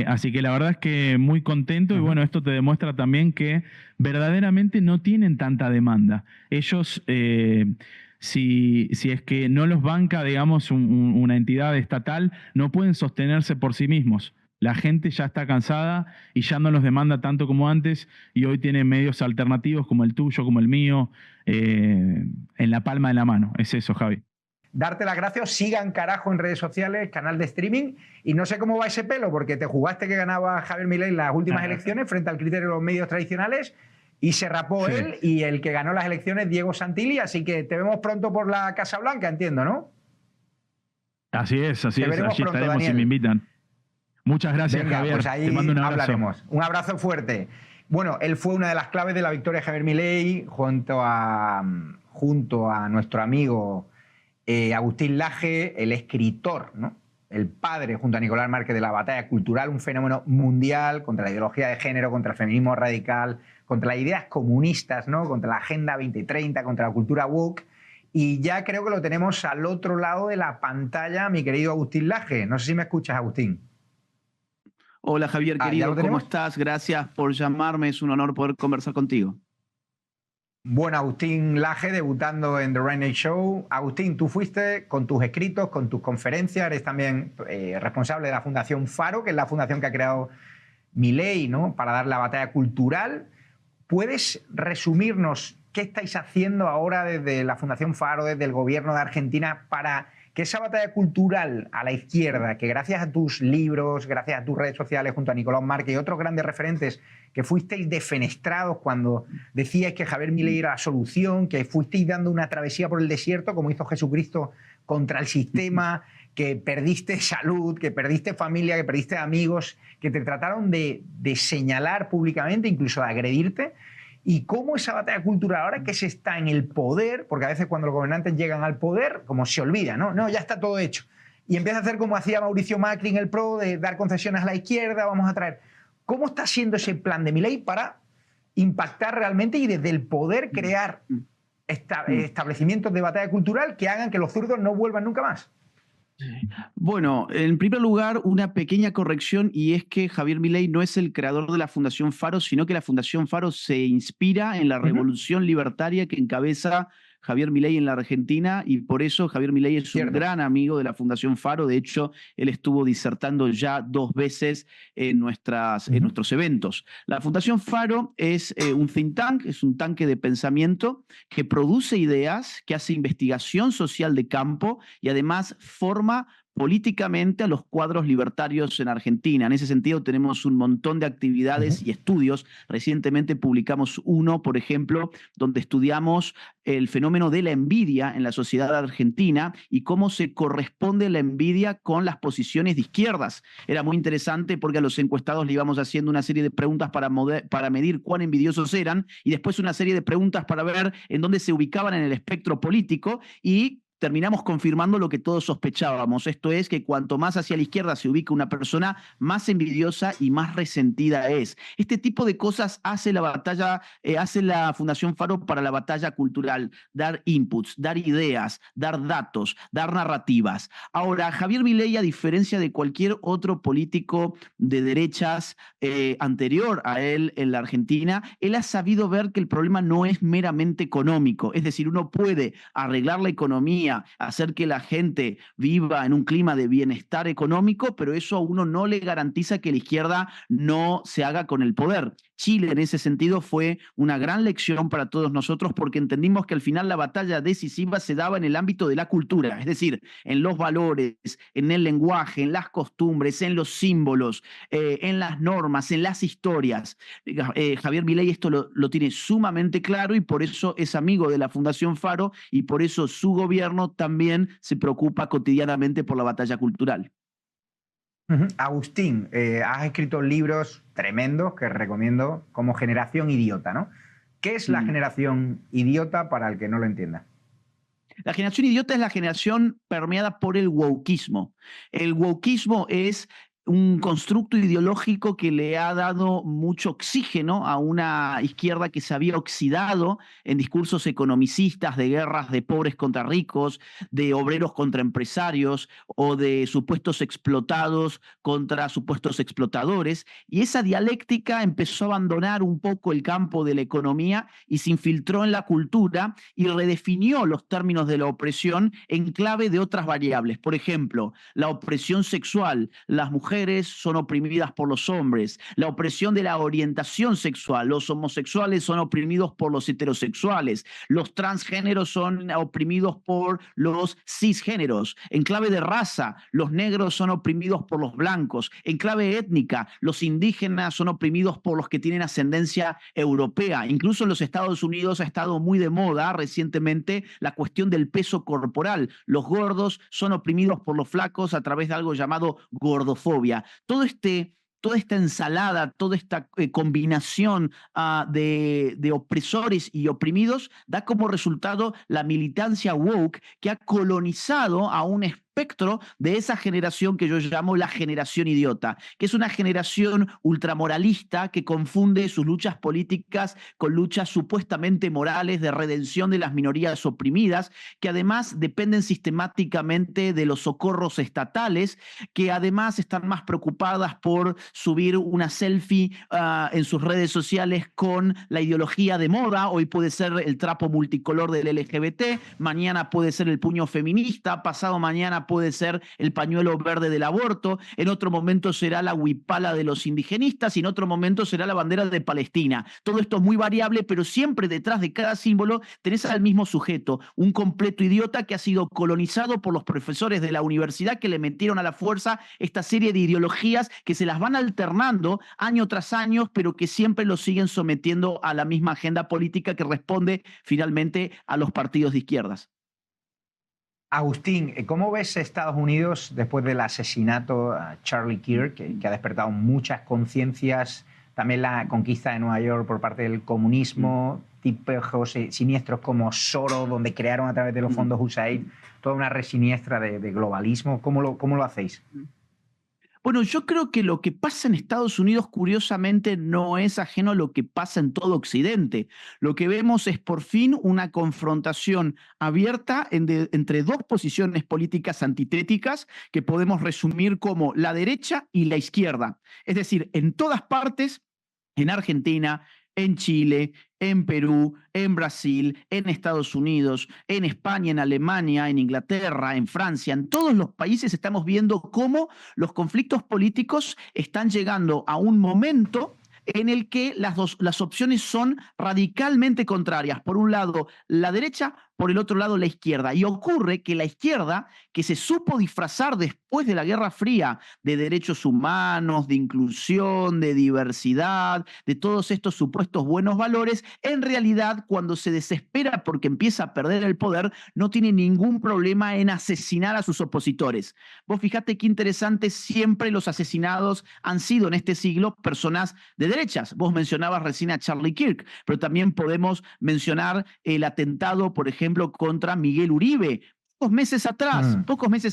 Así que la verdad es que muy contento y bueno, esto te demuestra también que verdaderamente no tienen tanta demanda. Ellos, si es que no los banca, digamos, una entidad estatal, no pueden sostenerse por sí mismos. La gente ya está cansada y ya no los demanda tanto como antes y hoy tiene medios alternativos como el tuyo, como el mío, en la palma de la mano. Es eso, Javi. Darte las gracias, sigan carajo en redes sociales, canal de streaming, y no sé cómo va ese pelo, porque te jugaste que ganaba Javier Milei las últimas elecciones frente al criterio de los medios tradicionales y se rapó él, y el que ganó las elecciones, Diego Santilli, así que te vemos pronto por la Casa Blanca, entiendo, ¿no? Así es, allí estaremos, Daniel. Si me invitan. Muchas gracias, Venga, Javier. Pues ahí te mando un abrazo. hablaremos. Un abrazo fuerte. Bueno, él fue una de las claves de la victoria de Javier Milei junto a nuestro amigo Agustín Laje, el escritor, ¿no? el padre, junto a Nicolás Márquez, de la batalla cultural, un fenómeno mundial contra la ideología de género, contra el feminismo radical, contra las ideas comunistas, ¿no? Contra la Agenda 2030, contra la cultura woke. Y ya creo que lo tenemos al otro lado de la pantalla, mi querido Agustín Laje. No sé si me escuchas, Agustín. Hola Javier, querido, ¿cómo estás? Gracias por llamarme, es un honor poder conversar contigo. Bueno, Agustín Laje, debutando en The Right Show. Agustín, tú fuiste con tus escritos, con tus conferencias, eres también responsable de la Fundación Faro, que es la fundación que ha creado Milei, ¿no?, para dar la batalla cultural. ¿Puedes resumirnos qué estáis haciendo ahora desde la Fundación Faro, desde el gobierno de Argentina, para que esa batalla cultural a la izquierda, que gracias a tus libros, gracias a tus redes sociales, junto a Nicolás Márquez y otros grandes referentes, que fuisteis defenestrados cuando decíais que Javier Milei era la solución, que fuisteis dando una travesía por el desierto, como hizo Jesucristo, contra el sistema, que perdiste salud, que perdiste familia, que perdiste amigos, que te trataron de señalar públicamente, incluso de agredirte? Y cómo esa batalla cultural, ahora que se está en el poder, porque a veces cuando los gobernantes llegan al poder, como se olvida, ¿no? No, ya está todo hecho. Y empieza a hacer como hacía Mauricio Macri en el PRO, de dar concesiones a la izquierda, vamos a traer. ¿Cómo está siendo ese plan de Milei para impactar realmente y desde el poder crear establecimientos de batalla cultural que hagan que los zurdos no vuelvan nunca más? Bueno, en primer lugar, una pequeña corrección, y es que Javier Milei no es el creador de la Fundación Faro, sino que la Fundación Faro se inspira en la revolución libertaria que encabeza Javier Milei en la Argentina, y por eso Javier Milei es un gran amigo de la Fundación Faro. De hecho, él estuvo disertando ya 2 veces en nuestros eventos. La Fundación Faro es un think tank, es un tanque de pensamiento que produce ideas, que hace investigación social de campo y además forma políticamente a los cuadros libertarios en Argentina. En ese sentido tenemos un montón de actividades y estudios. Recientemente publicamos uno, por ejemplo, donde estudiamos el fenómeno de la envidia en la sociedad argentina y cómo se corresponde la envidia con las posiciones de izquierdas. Era muy interesante porque a los encuestados le íbamos haciendo una serie de preguntas para medir cuán envidiosos eran, y después una serie de preguntas para ver en dónde se ubicaban en el espectro político, y terminamos confirmando lo que todos sospechábamos. Esto es que cuanto más hacia la izquierda se ubica una persona, más envidiosa y más resentida es. Este tipo de cosas hace la Fundación Faro para la batalla cultural: dar inputs, dar ideas, dar datos, dar narrativas. Ahora, Javier Milei, a diferencia de cualquier otro político de derechas anterior a él en la Argentina, él ha sabido ver que el problema no es meramente económico. Es decir, uno puede arreglar la economía, hacer que la gente viva en un clima de bienestar económico, pero eso a uno no le garantiza que la izquierda no se haga con el poder. Chile, en ese sentido, fue una gran lección para todos nosotros, porque entendimos que al final la batalla decisiva se daba en el ámbito de la cultura, es decir, en los valores, en el lenguaje, en las costumbres, en los símbolos, en las normas, en las historias. Javier Milei esto lo tiene sumamente claro, y por eso es amigo de la Fundación Faro, y por eso su gobierno también se preocupa cotidianamente por la batalla cultural. Agustín, has escrito libros tremendos que recomiendo, como Generación Idiota, ¿no? ¿Qué es la generación idiota para el que no lo entienda? La generación idiota es la generación permeada por el wokeismo. El wokeismo es un constructo ideológico que le ha dado mucho oxígeno a una izquierda que se había oxidado en discursos economicistas de guerras de pobres contra ricos, de obreros contra empresarios, o de supuestos explotados contra supuestos explotadores. Y esa dialéctica empezó a abandonar un poco el campo de la economía y se infiltró en la cultura y redefinió los términos de la opresión en clave de otras variables. Por ejemplo, la opresión sexual. Las mujeres son oprimidas por los hombres. La opresión de la orientación sexual. Los homosexuales son oprimidos por los heterosexuales. Los transgéneros son oprimidos por los cisgéneros. En clave de raza, los negros son oprimidos por los blancos. En clave étnica, los indígenas son oprimidos por los que tienen ascendencia europea. Incluso en los Estados Unidos ha estado muy de moda recientemente la cuestión del peso corporal. Los gordos son oprimidos por los flacos a través de algo llamado gordofobia. Toda esta ensalada, toda esta combinación de opresores y oprimidos da como resultado la militancia woke, que ha colonizado a un espectro de esa generación que yo llamo la generación idiota, que es una generación ultramoralista que confunde sus luchas políticas con luchas supuestamente morales de redención de las minorías oprimidas, que además dependen sistemáticamente de los socorros estatales, que además están más preocupadas por subir una selfie en sus redes sociales con la ideología de moda. Hoy puede ser el trapo multicolor del LGBT, mañana puede ser el puño feminista, pasado mañana puede ser el pañuelo verde del aborto, en otro momento será la huipala de los indigenistas y en otro momento será la bandera de Palestina. Todo esto es muy variable, pero siempre detrás de cada símbolo tenés al mismo sujeto, un completo idiota que ha sido colonizado por los profesores de la universidad que le metieron a la fuerza esta serie de ideologías que se las van alternando año tras año, pero que siempre lo siguen sometiendo a la misma agenda política que responde finalmente a los partidos de izquierdas. Agustín, ¿cómo ves Estados Unidos después del asesinato a Charlie Kirk, que ha despertado muchas conciencias, también la conquista de Nueva York por parte del comunismo, tipos siniestros como Soros, donde crearon a través de los fondos USAID toda una red siniestra de globalismo? ¿Cómo lo hacéis? Bueno, yo creo que lo que pasa en Estados Unidos, curiosamente, no es ajeno a lo que pasa en todo Occidente. Lo que vemos es, por fin, una confrontación abierta entre dos posiciones políticas antitéticas que podemos resumir como la derecha y la izquierda. Es decir, en todas partes, en Argentina, en Chile, en Perú, en Brasil, en Estados Unidos, en España, en Alemania, en Inglaterra, en Francia, en todos los países estamos viendo cómo los conflictos políticos están llegando a un momento en el que las opciones son radicalmente contrarias. Por un lado, la derecha, por el otro lado, la izquierda. Y ocurre que la izquierda, que se supo disfrazar después de la Guerra Fría de derechos humanos, de inclusión, de diversidad, de todos estos supuestos buenos valores, en realidad, cuando se desespera porque empieza a perder el poder, no tiene ningún problema en asesinar a sus opositores. Vos fijate qué interesante, siempre los asesinados han sido en este siglo personas de derechas. Vos mencionabas recién a Charlie Kirk, pero también podemos mencionar el atentado, por ejemplo, contra Miguel Uribe. Pocos meses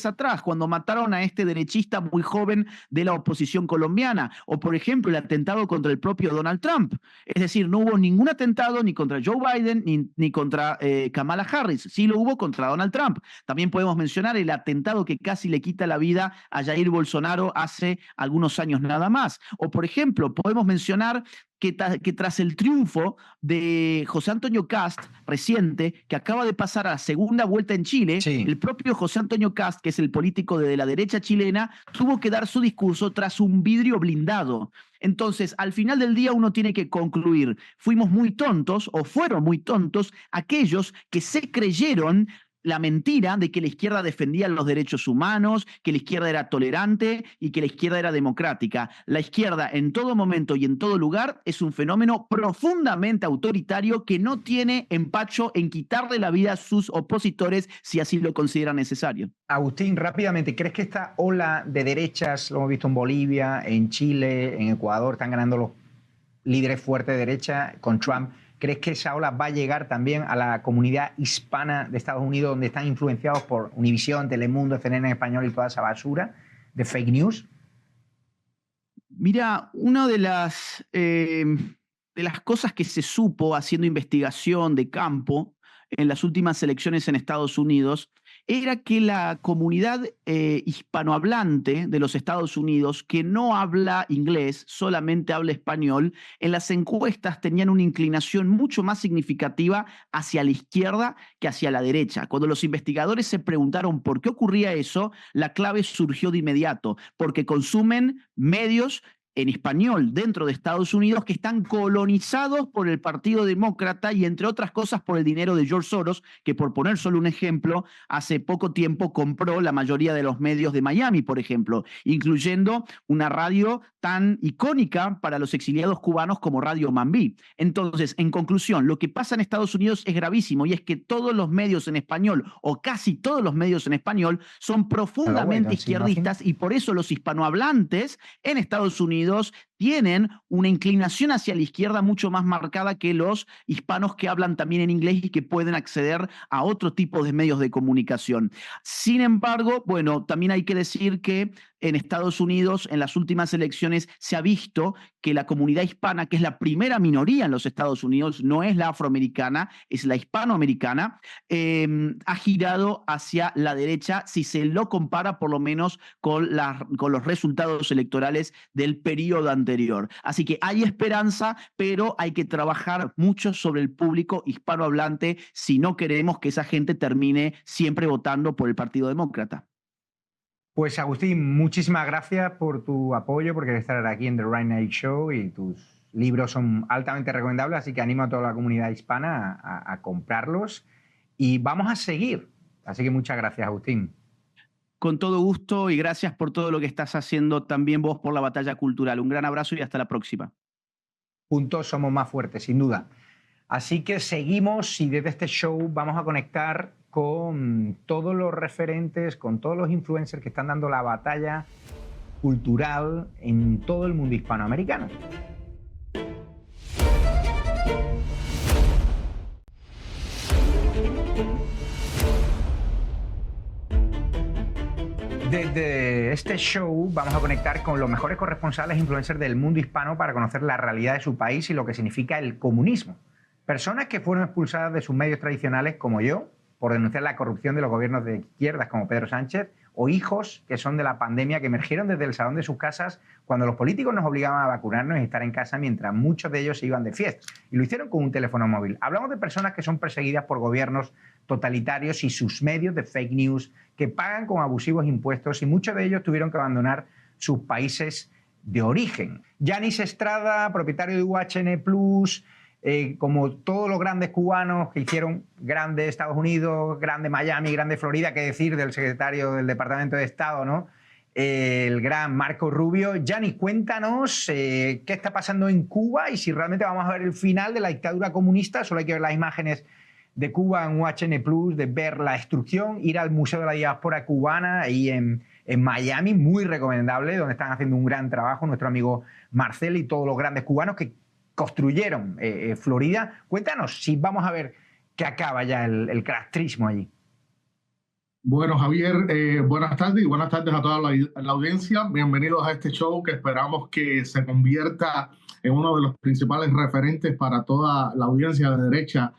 atrás, cuando mataron a este derechista muy joven de la oposición colombiana, o por ejemplo el atentado contra el propio Donald Trump. Es decir, no hubo ningún atentado ni contra Joe Biden ni contra Kamala Harris, sí lo hubo contra Donald Trump. También podemos mencionar el atentado que casi le quita la vida a Jair Bolsonaro hace algunos años nada más. O por ejemplo, podemos mencionar que tras el triunfo de José Antonio Kast reciente, que acaba de pasar a la segunda vuelta en Chile, el propio José Antonio Kast, que es el político de la derecha chilena, tuvo que dar su discurso tras un vidrio blindado. Entonces, al final del día uno tiene que concluir, fuimos muy tontos o fueron muy tontos aquellos que se creyeron la mentira de que la izquierda defendía los derechos humanos, que la izquierda era tolerante y que la izquierda era democrática. La izquierda en todo momento y en todo lugar es un fenómeno profundamente autoritario que no tiene empacho en quitarle la vida a sus opositores si así lo consideran necesario. Agustín, rápidamente, ¿crees que esta ola de derechas, lo hemos visto en Bolivia, en Chile, en Ecuador, están ganando los líderes fuertes de derecha con Trump? ¿Crees que esa ola va a llegar también a la comunidad hispana de Estados Unidos, donde están influenciados por Univisión, Telemundo, CNN en español y toda esa basura de fake news? Mira, una de las cosas que se supo haciendo investigación de campo en las últimas elecciones en Estados Unidos era que la comunidad hispanohablante de los Estados Unidos, que no habla inglés, solamente habla español, en las encuestas tenían una inclinación mucho más significativa hacia la izquierda que hacia la derecha. Cuando los investigadores se preguntaron por qué ocurría eso, la clave surgió de inmediato, porque consumen medios en español dentro de Estados Unidos que están colonizados por el Partido Demócrata y entre otras cosas por el dinero de George Soros, que por poner solo un ejemplo, hace poco tiempo compró la mayoría de los medios de Miami, por ejemplo, incluyendo una radio tan icónica para los exiliados cubanos como Radio Mambí. Entonces, en conclusión, lo que pasa en Estados Unidos es gravísimo, y es que todos los medios en español, o casi todos los medios en español, son profundamente izquierdistas, y por eso los hispanohablantes en Estados Unidos tienen una inclinación hacia la izquierda mucho más marcada que los hispanos que hablan también en inglés y que pueden acceder a otro tipo de medios de comunicación. Sin embargo, bueno, también hay que decir que en Estados Unidos, en las últimas elecciones, se ha visto que la comunidad hispana, que es la primera minoría en los Estados Unidos, no es la afroamericana, es la hispanoamericana, ha girado hacia la derecha, si se lo compara por lo menos con los resultados electorales del periodo anterior. Así que hay esperanza, pero hay que trabajar mucho sobre el público hispanohablante si no queremos que esa gente termine siempre votando por el Partido Demócrata. Pues Agustín, muchísimas gracias por tu apoyo, por querer estar aquí en The Right Night Show, y tus libros son altamente recomendables, así que animo a toda la comunidad hispana a comprarlos, y vamos a seguir. Así que muchas gracias, Agustín. Con todo gusto, y gracias por todo lo que estás haciendo también vos por la batalla cultural. Un gran abrazo y hasta la próxima. Juntos somos más fuertes, sin duda. Así que seguimos, y desde este show vamos a conectar con todos los referentes, con todos los influencers que están dando la batalla cultural en todo el mundo hispanoamericano. Desde este show vamos a conectar con los mejores corresponsales e influencers del mundo hispano para conocer la realidad de su país y lo que significa el comunismo. Personas que fueron expulsadas de sus medios tradicionales, como yo, por denunciar la corrupción de los gobiernos de izquierdas como Pedro Sánchez, o hijos que son de la pandemia, que emergieron desde el salón de sus casas cuando los políticos nos obligaban a vacunarnos y estar en casa mientras muchos de ellos se iban de fiesta. Y lo hicieron con un teléfono móvil. Hablamos de personas que son perseguidas por gobiernos totalitarios y sus medios de fake news, que pagan con abusivos impuestos, y muchos de ellos tuvieron que abandonar sus países de origen. Yanis Estrada, propietario de UHN Plus, como todos los grandes cubanos que hicieron grande Estados Unidos, grande Miami, grande Florida, qué decir del secretario del Departamento de Estado, ¿no? El gran Marco Rubio. Yanis, cuéntanos qué está pasando en Cuba y si realmente vamos a ver el final de la dictadura comunista. Solo hay que ver las imágenes de Cuba en UHN Plus, de ver la destrucción, ir al Museo de la Diáspora Cubana ahí en Miami, muy recomendable, donde están haciendo un gran trabajo nuestro amigo Marcel y todos los grandes cubanos que construyeron Florida. Cuéntanos si vamos a ver que acaba ya el castrismo allí. Bueno, Javier, buenas tardes, y buenas tardes a toda la audiencia. Bienvenidos a este show que esperamos que se convierta en uno de los principales referentes para toda la audiencia de derecha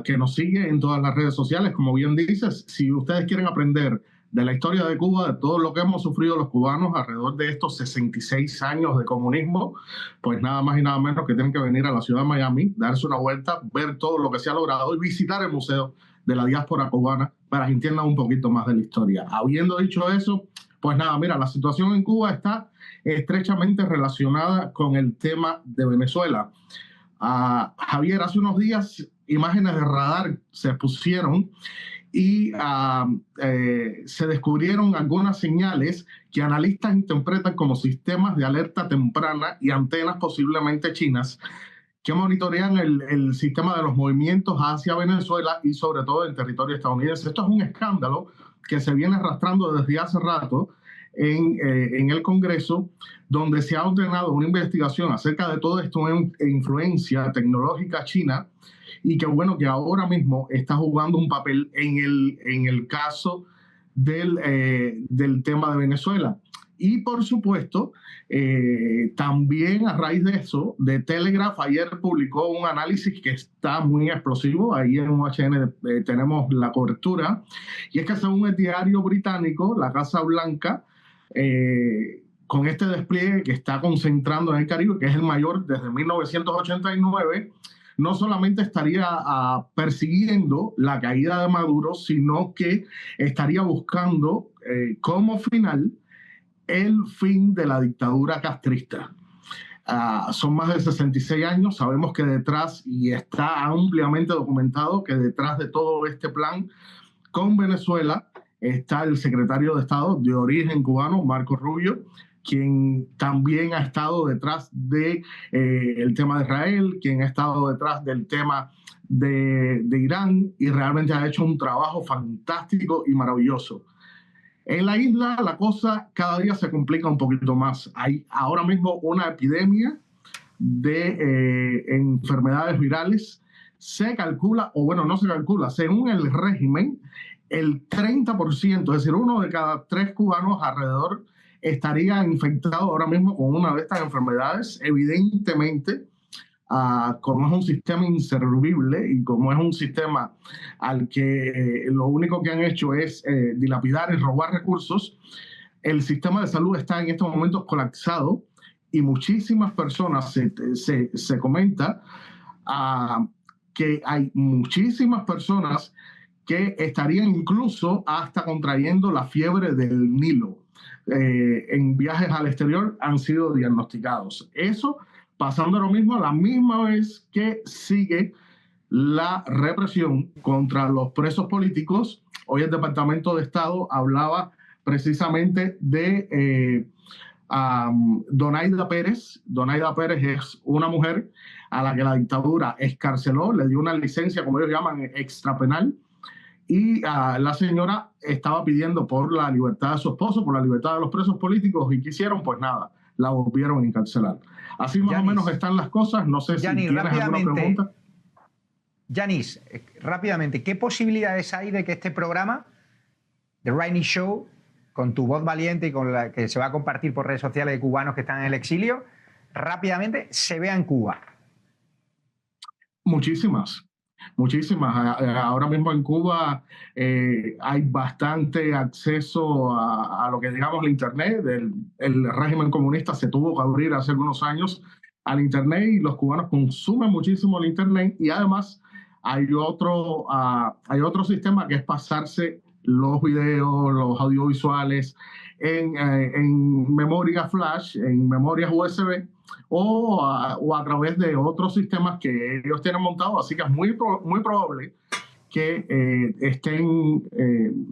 que nos sigue en todas las redes sociales. Como bien dices, si ustedes quieren aprender de la historia de Cuba, de todo lo que hemos sufrido los cubanos alrededor de estos 66 años de comunismo, pues nada más y nada menos que tienen que venir a la ciudad de Miami, darse una vuelta, ver todo lo que se ha logrado y visitar el Museo de la Diáspora Cubana para que entiendan un poquito más de la historia. Habiendo dicho eso, pues nada, mira, la situación en Cuba está estrechamente relacionada con el tema de Venezuela. Javier, hace unos días imágenes de radar se pusieron y se descubrieron algunas señales que analistas interpretan como sistemas de alerta temprana y antenas posiblemente chinas que monitorean el sistema de los movimientos hacia Venezuela y sobre todo en territorio estadounidense. Esto es un escándalo que se viene arrastrando desde hace rato en el Congreso, donde se ha ordenado una investigación acerca de todo esto en influencia tecnológica china, y que bueno, que ahora mismo está jugando un papel en el caso del tema de Venezuela. Y por supuesto, también a raíz de eso, The Telegraph ayer publicó un análisis que está muy explosivo. Ahí en UHN tenemos la cobertura. Y es que según el diario británico, la Casa Blanca, con este despliegue que está concentrando en el Caribe, que es el mayor desde 1989, no solamente estaría persiguiendo la caída de Maduro, sino que estaría buscando como final el fin de la dictadura castrista. Son más de 66 años, sabemos que detrás, y está ampliamente documentado, que detrás de todo este plan con Venezuela está el secretario de Estado de origen cubano, Marco Rubio, quien también ha estado detrás de el tema de Israel, quien ha estado detrás del tema de Irán, y realmente ha hecho un trabajo fantástico y maravilloso. En la isla la cosa cada día se complica un poquito más. Hay ahora mismo una epidemia de enfermedades virales. Se calcula, o bueno, no se calcula, según el régimen, el 30%, es decir, 1 de cada 3 cubanos alrededor estaría infectado ahora mismo con una de estas enfermedades. Evidentemente, como es un sistema inservible y como es un sistema al que lo único que han hecho es dilapidar y robar recursos, el sistema de salud está en estos momentos colapsado y muchísimas personas, se comenta que hay muchísimas personas que estarían incluso hasta contrayendo la fiebre del Nilo. En viajes al exterior han sido diagnosticados. Eso pasando lo mismo a la misma vez que sigue la represión contra los presos políticos. Hoy el Departamento de Estado hablaba precisamente de Donaida Pérez. Donaida Pérez es una mujer a la que la dictadura excarceló, le dio una licencia, como ellos llaman, extrapenal, y la señora estaba pidiendo por la libertad de su esposo, por la libertad de los presos políticos, y ¿qué hicieron? Pues nada, la volvieron a encarcelar. Así más o menos están las cosas. No sé si tienes alguna pregunta. Yanis, rápidamente, ¿qué posibilidades hay de que este programa, The Rainy Show, con tu voz valiente y con la que se va a compartir por redes sociales de cubanos que están en el exilio, rápidamente se vea en Cuba? Muchísimas. Ahora mismo en Cuba hay bastante acceso a lo que digamos el Internet. El régimen comunista se tuvo que abrir hace algunos años al Internet y los cubanos consumen muchísimo el Internet, y además hay otro sistema que es pasarse los videos, los audiovisuales en memoria flash, en memorias USB, o a través de otros sistemas que ellos tienen montados. Así que es muy probable que estén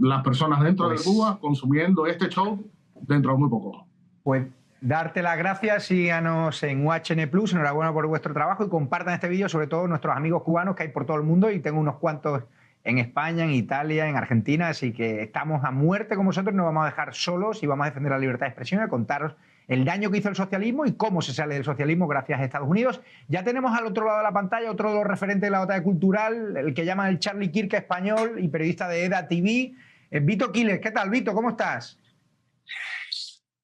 las personas dentro de Cuba consumiendo este show dentro de muy poco. Pues darte las gracias, síganos en UHN Plus, enhorabuena por vuestro trabajo y compartan este vídeo, sobre todo nuestros amigos cubanos que hay por todo el mundo, y tengo unos cuantos en España, en Italia, en Argentina, así que estamos a muerte con vosotros, no vamos a dejar solos y vamos a defender la libertad de expresión y a contaros el daño que hizo el socialismo y cómo se sale del socialismo gracias a Estados Unidos. Ya tenemos al otro lado de la pantalla otro de los referentes de la batalla cultural, el que llaman el Charlie Kirk español y periodista de EDA TV, Vito Quiles. ¿Qué tal, Vito? ¿Cómo estás?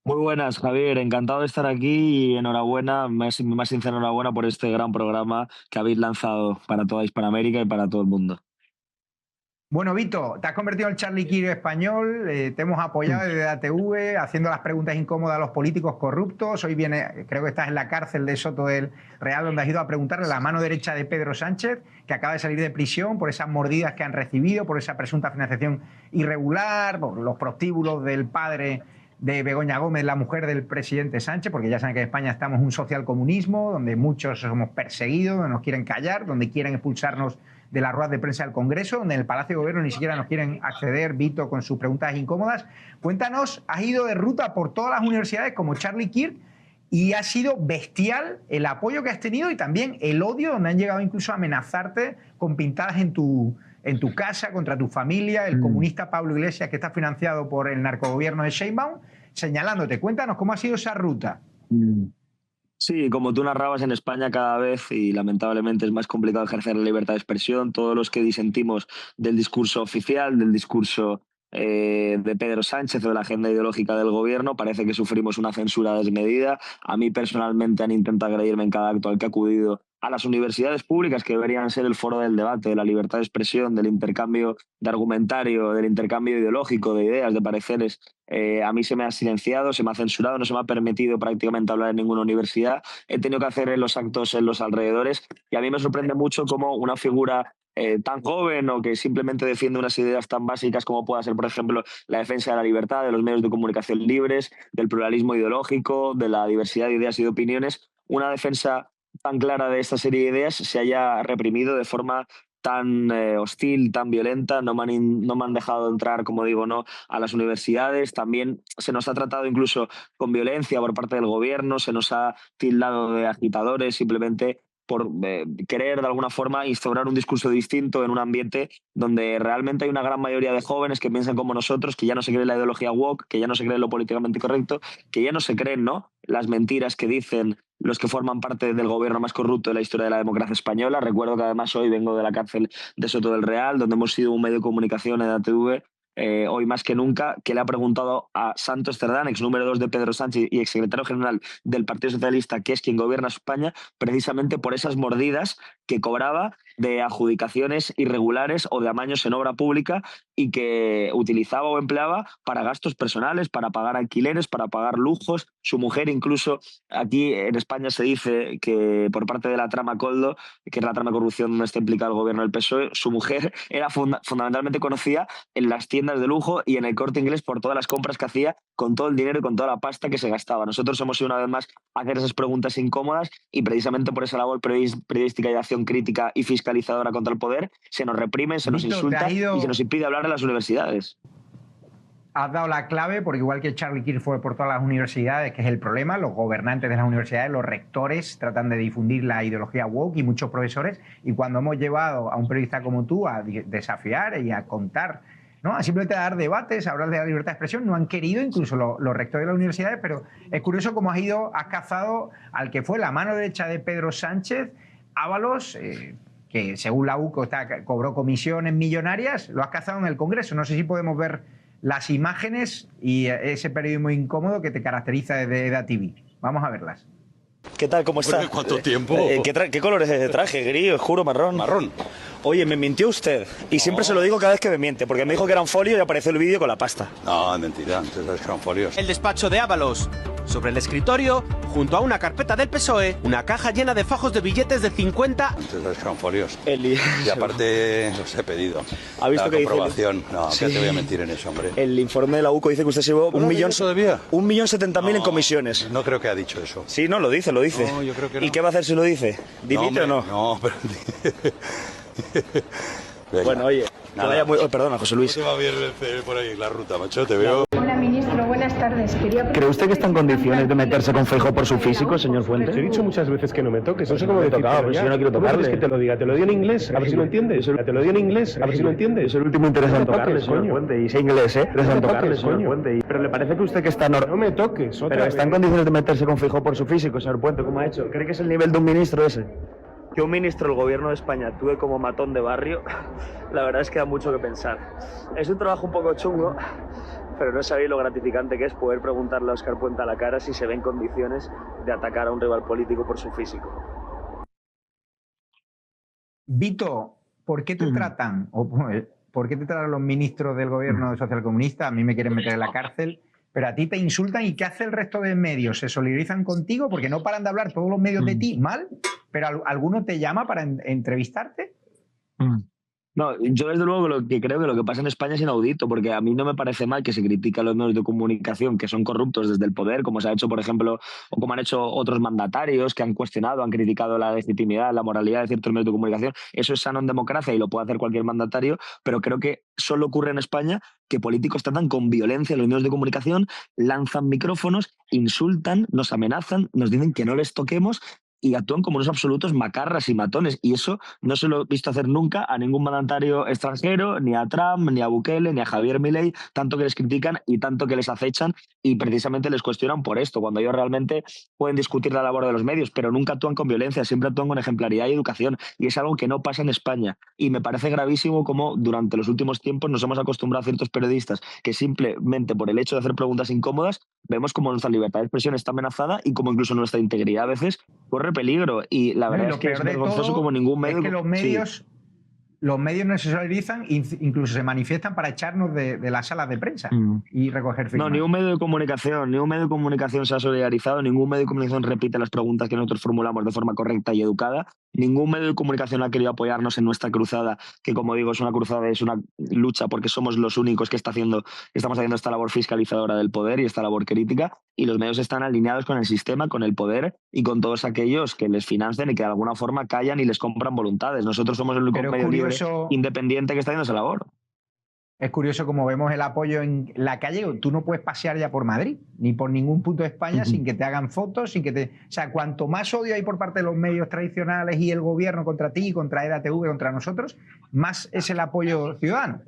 Muy buenas, Javier. Encantado de estar aquí y enhorabuena, más sincera enhorabuena por este gran programa que habéis lanzado para toda Hispanoamérica y para todo el mundo. Bueno, Vito, te has convertido en el Charlie Kirk español, te hemos apoyado desde ATV, haciendo las preguntas incómodas a los políticos corruptos. Hoy creo que estás en la cárcel de Soto del Real, donde has ido a preguntarle a la mano derecha de Pedro Sánchez, que acaba de salir de prisión por esas mordidas que han recibido, por esa presunta financiación irregular, por los prostíbulos del padre de Begoña Gómez, la mujer del presidente Sánchez, porque ya saben que en España estamos en un socialcomunismo, donde muchos somos perseguidos, donde nos quieren callar, donde quieren expulsarnos de las ruedas de prensa del Congreso, donde en el Palacio de Gobierno ni siquiera nos quieren acceder, Vito, con sus preguntas incómodas. Cuéntanos, has ido de ruta por todas las universidades como Charlie Kirk y ha sido bestial el apoyo que has tenido y también el odio, donde han llegado incluso a amenazarte con pintadas en tu casa contra tu familia, el comunista Pablo Iglesias, que está financiado por el narcogobierno de Sheinbaum, señalándote. Cuéntanos cómo ha sido esa ruta. Sí, como tú narrabas, en España cada vez y lamentablemente es más complicado ejercer la libertad de expresión. Todos los que disentimos del discurso oficial, del discurso de Pedro Sánchez o de la agenda ideológica del gobierno, parece que sufrimos una censura desmedida. A mí personalmente han intentado agredirme en cada acto al que he acudido a las universidades públicas, que deberían ser el foro del debate, de la libertad de expresión, del intercambio de argumentario, del intercambio ideológico, de ideas, de pareceres. A mí se me ha silenciado, se me ha censurado, no se me ha permitido prácticamente hablar en ninguna universidad. He tenido que hacer los actos en los alrededores y a mí me sorprende mucho cómo una figura tan joven o que simplemente defiende unas ideas tan básicas como pueda ser, por ejemplo, la defensa de la libertad, de los medios de comunicación libres, del pluralismo ideológico, de la diversidad de ideas y de opiniones, una defensa tan clara de esta serie de ideas se haya reprimido de forma tan hostil, tan violenta. No me han dejado entrar, como digo, no a las universidades. También se nos ha tratado incluso con violencia por parte del gobierno, se nos ha tildado de agitadores simplemente por querer de alguna forma instaurar un discurso distinto en un ambiente donde realmente hay una gran mayoría de jóvenes que piensan como nosotros, que ya no se cree la ideología woke, que ya no se cree lo políticamente correcto, que ya no se creen, ¿no?, las mentiras que dicen los que forman parte del gobierno más corrupto de la historia de la democracia española. Recuerdo que además hoy vengo de la cárcel de Soto del Real, donde hemos sido un medio de comunicación en ATV, hoy más que nunca, que le ha preguntado a Santos Cerdán, ex número 2 de Pedro Sánchez y exsecretario general del Partido Socialista, que es quien gobierna España, precisamente por esas mordidas que cobraba de adjudicaciones irregulares o de amaños en obra pública y que utilizaba o empleaba para gastos personales, para pagar alquileres, para pagar lujos. Su mujer, incluso aquí en España se dice que por parte de la trama Coldo, que es la trama de corrupción donde está implicado el gobierno del PSOE, su mujer era fundamentalmente conocida en las tiendas de lujo y en el Corte Inglés por todas las compras que hacía, con todo el dinero y con toda la pasta que se gastaba. Nosotros hemos ido una vez más a hacer esas preguntas incómodas y precisamente por esa labor periodística y de acción crítica y fiscalizadora contra el poder se nos reprime, se nos insulta y se nos impide hablar en las universidades. Has dado la clave, porque igual que Charlie Kirk fue por todas las universidades, que es el problema, los gobernantes de las universidades, los rectores tratan de difundir la ideología woke y muchos profesores, y cuando hemos llevado a un periodista como tú a desafiar y a contar, ¿no?, a simplemente dar debates, a hablar de la libertad de expresión, no han querido, incluso los rectores de las universidades. Pero es curioso cómo has cazado al que fue la mano derecha de Pedro Sánchez, Ábalos, que según la UCO cobró comisiones millonarias, lo has cazado en el Congreso. No sé si podemos ver las imágenes y ese periodismo incómodo que te caracteriza desde EDATV. Vamos a verlas. ¿Qué tal? ¿Cómo está? ¿Cuánto tiempo? ¿Qué color es ese traje? ¿Gris, oscuro, marrón? Marrón. Oye, me mintió usted. Y siempre se lo digo cada vez que me miente, porque me dijo que era un folio y apareció el vídeo con la pasta. No, es mentira. Entonces sabes que eran folios. El despacho de Ábalos. Sobre el escritorio, junto a una carpeta del PSOE, una caja llena de fajos de billetes de 50. Entonces sabes que eran folios. Y aparte los he pedido. ¿Ha visto que comprobación? No, sí. ¿Qué te voy a mentir en eso, hombre? El informe de la UCO dice que usted se llevó 1.070.000 en comisiones. No creo que ha dicho eso. Sí, no, lo dice. No, yo creo que no. ¿Y qué va a hacer si lo dice? ¿Dimite o no? No, pero... Bueno, oye, perdona, José Luis. ¿Cómo te va a ver por ahí la ruta, macho? Te veo... Hola, ministro, buenas tardes. ¿Cree usted que está en condiciones de meterse con Feijóo por su físico, señor Fuentes? Te he dicho muchas veces que no me toques. No sé cómo me he tocado, pero si yo no quiero tocarle. ¿Quieres que te lo diga? Te lo digo en inglés, a ver si lo entiendes. Te lo digo en inglés, a ver si lo entiendes. Es el último interés en tocarle, señor Fuentes. Y sé inglés, ¿eh? No me toques, coño. Pero ¿le parece que usted que está... No me toques, Pero está en condiciones de meterse con Feijóo por su físico, señor Puente, ¿cómo ha hecho? ¿Cree que es el nivel de un ministro ese? Que un ministro del gobierno de España actúe como matón de barrio, la verdad es que da mucho que pensar. Es un trabajo un poco chungo, pero no sabéis lo gratificante que es poder preguntarle a Óscar Puente a la cara si se ve en condiciones de atacar a un rival político por su físico. Vito, ¿por qué te tratan? ¿Por qué te tratan los ministros del gobierno socialcomunista? A mí me quieren meter en la cárcel, pero a ti te insultan. ¿Y qué hace el resto de medios? ¿Se solidarizan contigo? Porque no paran de hablar todos los medios de ti mal, pero ¿alguno te llama para entrevistarte? No, yo desde luego creo que lo que pasa en España es inaudito, porque a mí no me parece mal que se critique a los medios de comunicación que son corruptos desde el poder, como se ha hecho, por ejemplo, o como han hecho otros mandatarios que han cuestionado, han criticado la legitimidad, la moralidad de ciertos medios de comunicación. Eso es sano en democracia y lo puede hacer cualquier mandatario, pero creo que solo ocurre en España que políticos tratan con violencia a los medios de comunicación, lanzan micrófonos, insultan, nos amenazan, nos dicen que no les toquemos y actúan como unos absolutos macarras y matones. Y eso no se lo he visto hacer nunca a ningún mandatario extranjero, ni a Trump, ni a Bukele, ni a Javier Milei, tanto que les critican y tanto que les acechan y precisamente les cuestionan por esto, cuando ellos realmente pueden discutir la labor de los medios, pero nunca actúan con violencia, siempre actúan con ejemplaridad y educación. Y es algo que no pasa en España. Y me parece gravísimo cómo durante los últimos tiempos nos hemos acostumbrado a ciertos periodistas que simplemente por el hecho de hacer preguntas incómodas vemos como nuestra libertad de expresión está amenazada y como incluso nuestra integridad a veces corre peligro. Y la verdad es que es vergonzoso como ningún medio... Es que los medios no se solidarizan, incluso se manifiestan para echarnos de las salas de prensa y recoger firmas. No, ningún medio de comunicación se ha solidarizado, ningún medio de comunicación repite las preguntas que nosotros formulamos de forma correcta y educada, ningún medio de comunicación ha querido apoyarnos en nuestra cruzada, que como digo es una cruzada, es una lucha porque somos los únicos que estamos haciendo esta labor fiscalizadora del poder y esta labor crítica, y los medios están alineados con el sistema, con el poder y con todos aquellos que les financian y que de alguna forma callan y les compran voluntades. Nosotros somos el único medio libre independiente que está haciendo esa labor. Es curioso como vemos el apoyo en la calle. Tú no puedes pasear ya por Madrid, ni por ningún punto de España sin que te hagan fotos, sin que te... O sea, cuanto más odio hay por parte de los medios tradicionales y el gobierno contra ti, contra EDATV, contra nosotros, más es el apoyo ciudadano.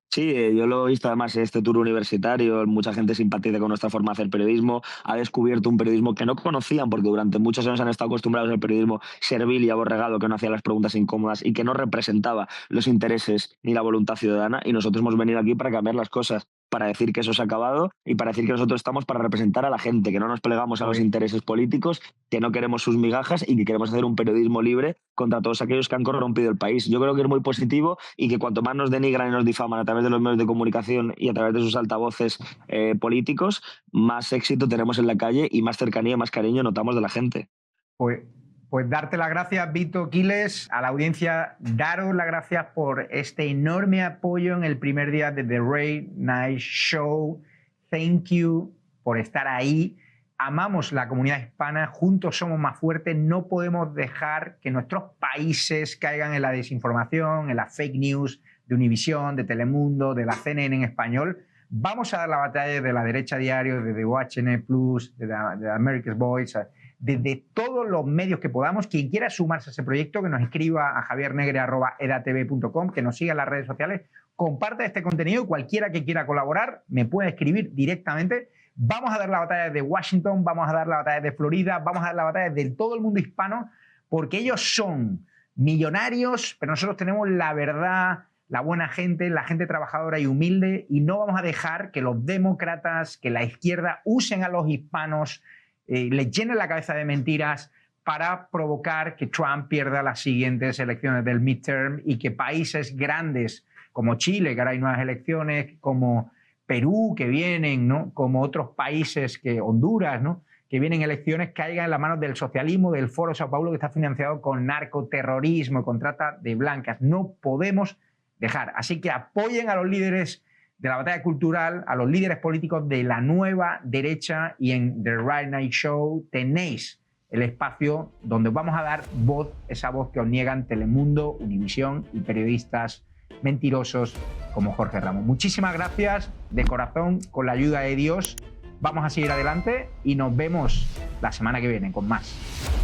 Sí, yo lo he visto además en este tour universitario, mucha gente simpatiza con nuestra forma de hacer periodismo, ha descubierto un periodismo que no conocían porque durante muchos años han estado acostumbrados al periodismo servil y aborregado, que no hacía las preguntas incómodas y que no representaba los intereses ni la voluntad ciudadana, y nosotros hemos venido aquí para cambiar las cosas, para decir que eso se ha acabado y para decir que nosotros estamos para representar a la gente, que no nos plegamos a los intereses políticos, que no queremos sus migajas y que queremos hacer un periodismo libre contra todos aquellos que han corrompido el país. Yo creo que es muy positivo y que cuanto más nos denigran y nos difaman a través de los medios de comunicación y a través de sus altavoces políticos, más éxito tenemos en la calle y más cercanía y más cariño notamos de la gente. Pues darte las gracias, Vito Quiles, a la audiencia, daros las gracias por este enorme apoyo en el primer día de The Late Night Show. Thank you por estar ahí. Amamos la comunidad hispana, juntos somos más fuertes, no podemos dejar que nuestros países caigan en la desinformación, en las fake news de Univisión, de Telemundo, de la CNN en español. Vamos a dar la batalla de la derecha diario, de The UHN Plus, de America's Voice, desde todos los medios que podamos. Quien quiera sumarse a ese proyecto, que nos escriba a javiernegre@edatv.com, que nos siga en las redes sociales, comparte este contenido y cualquiera que quiera colaborar me puede escribir directamente. Vamos a dar la batalla de Washington, vamos a dar la batalla de Florida, vamos a dar la batalla de todo el mundo hispano, porque ellos son millonarios, pero nosotros tenemos la verdad, la buena gente, la gente trabajadora y humilde, y no vamos a dejar que los demócratas, que la izquierda usen a los hispanos, les llenen la cabeza de mentiras para provocar que Trump pierda las siguientes elecciones del midterm y que países grandes como Chile, que ahora hay nuevas elecciones, como Perú, que vienen, ¿no? Como otros países, que Honduras, ¿no? Que vienen elecciones, caigan en las manos del socialismo, del Foro Sao Paulo, que está financiado con narcoterrorismo, con trata de blancas. No podemos dejar. Así que apoyen a los líderes de la batalla cultural, a los líderes políticos de la nueva derecha, y en The Late Night Show tenéis el espacio donde vamos a dar voz, esa voz que os niegan Telemundo, Univisión y periodistas mentirosos como Jorge Ramos. Muchísimas gracias de corazón, con la ayuda de Dios. Vamos a seguir adelante y nos vemos la semana que viene con más.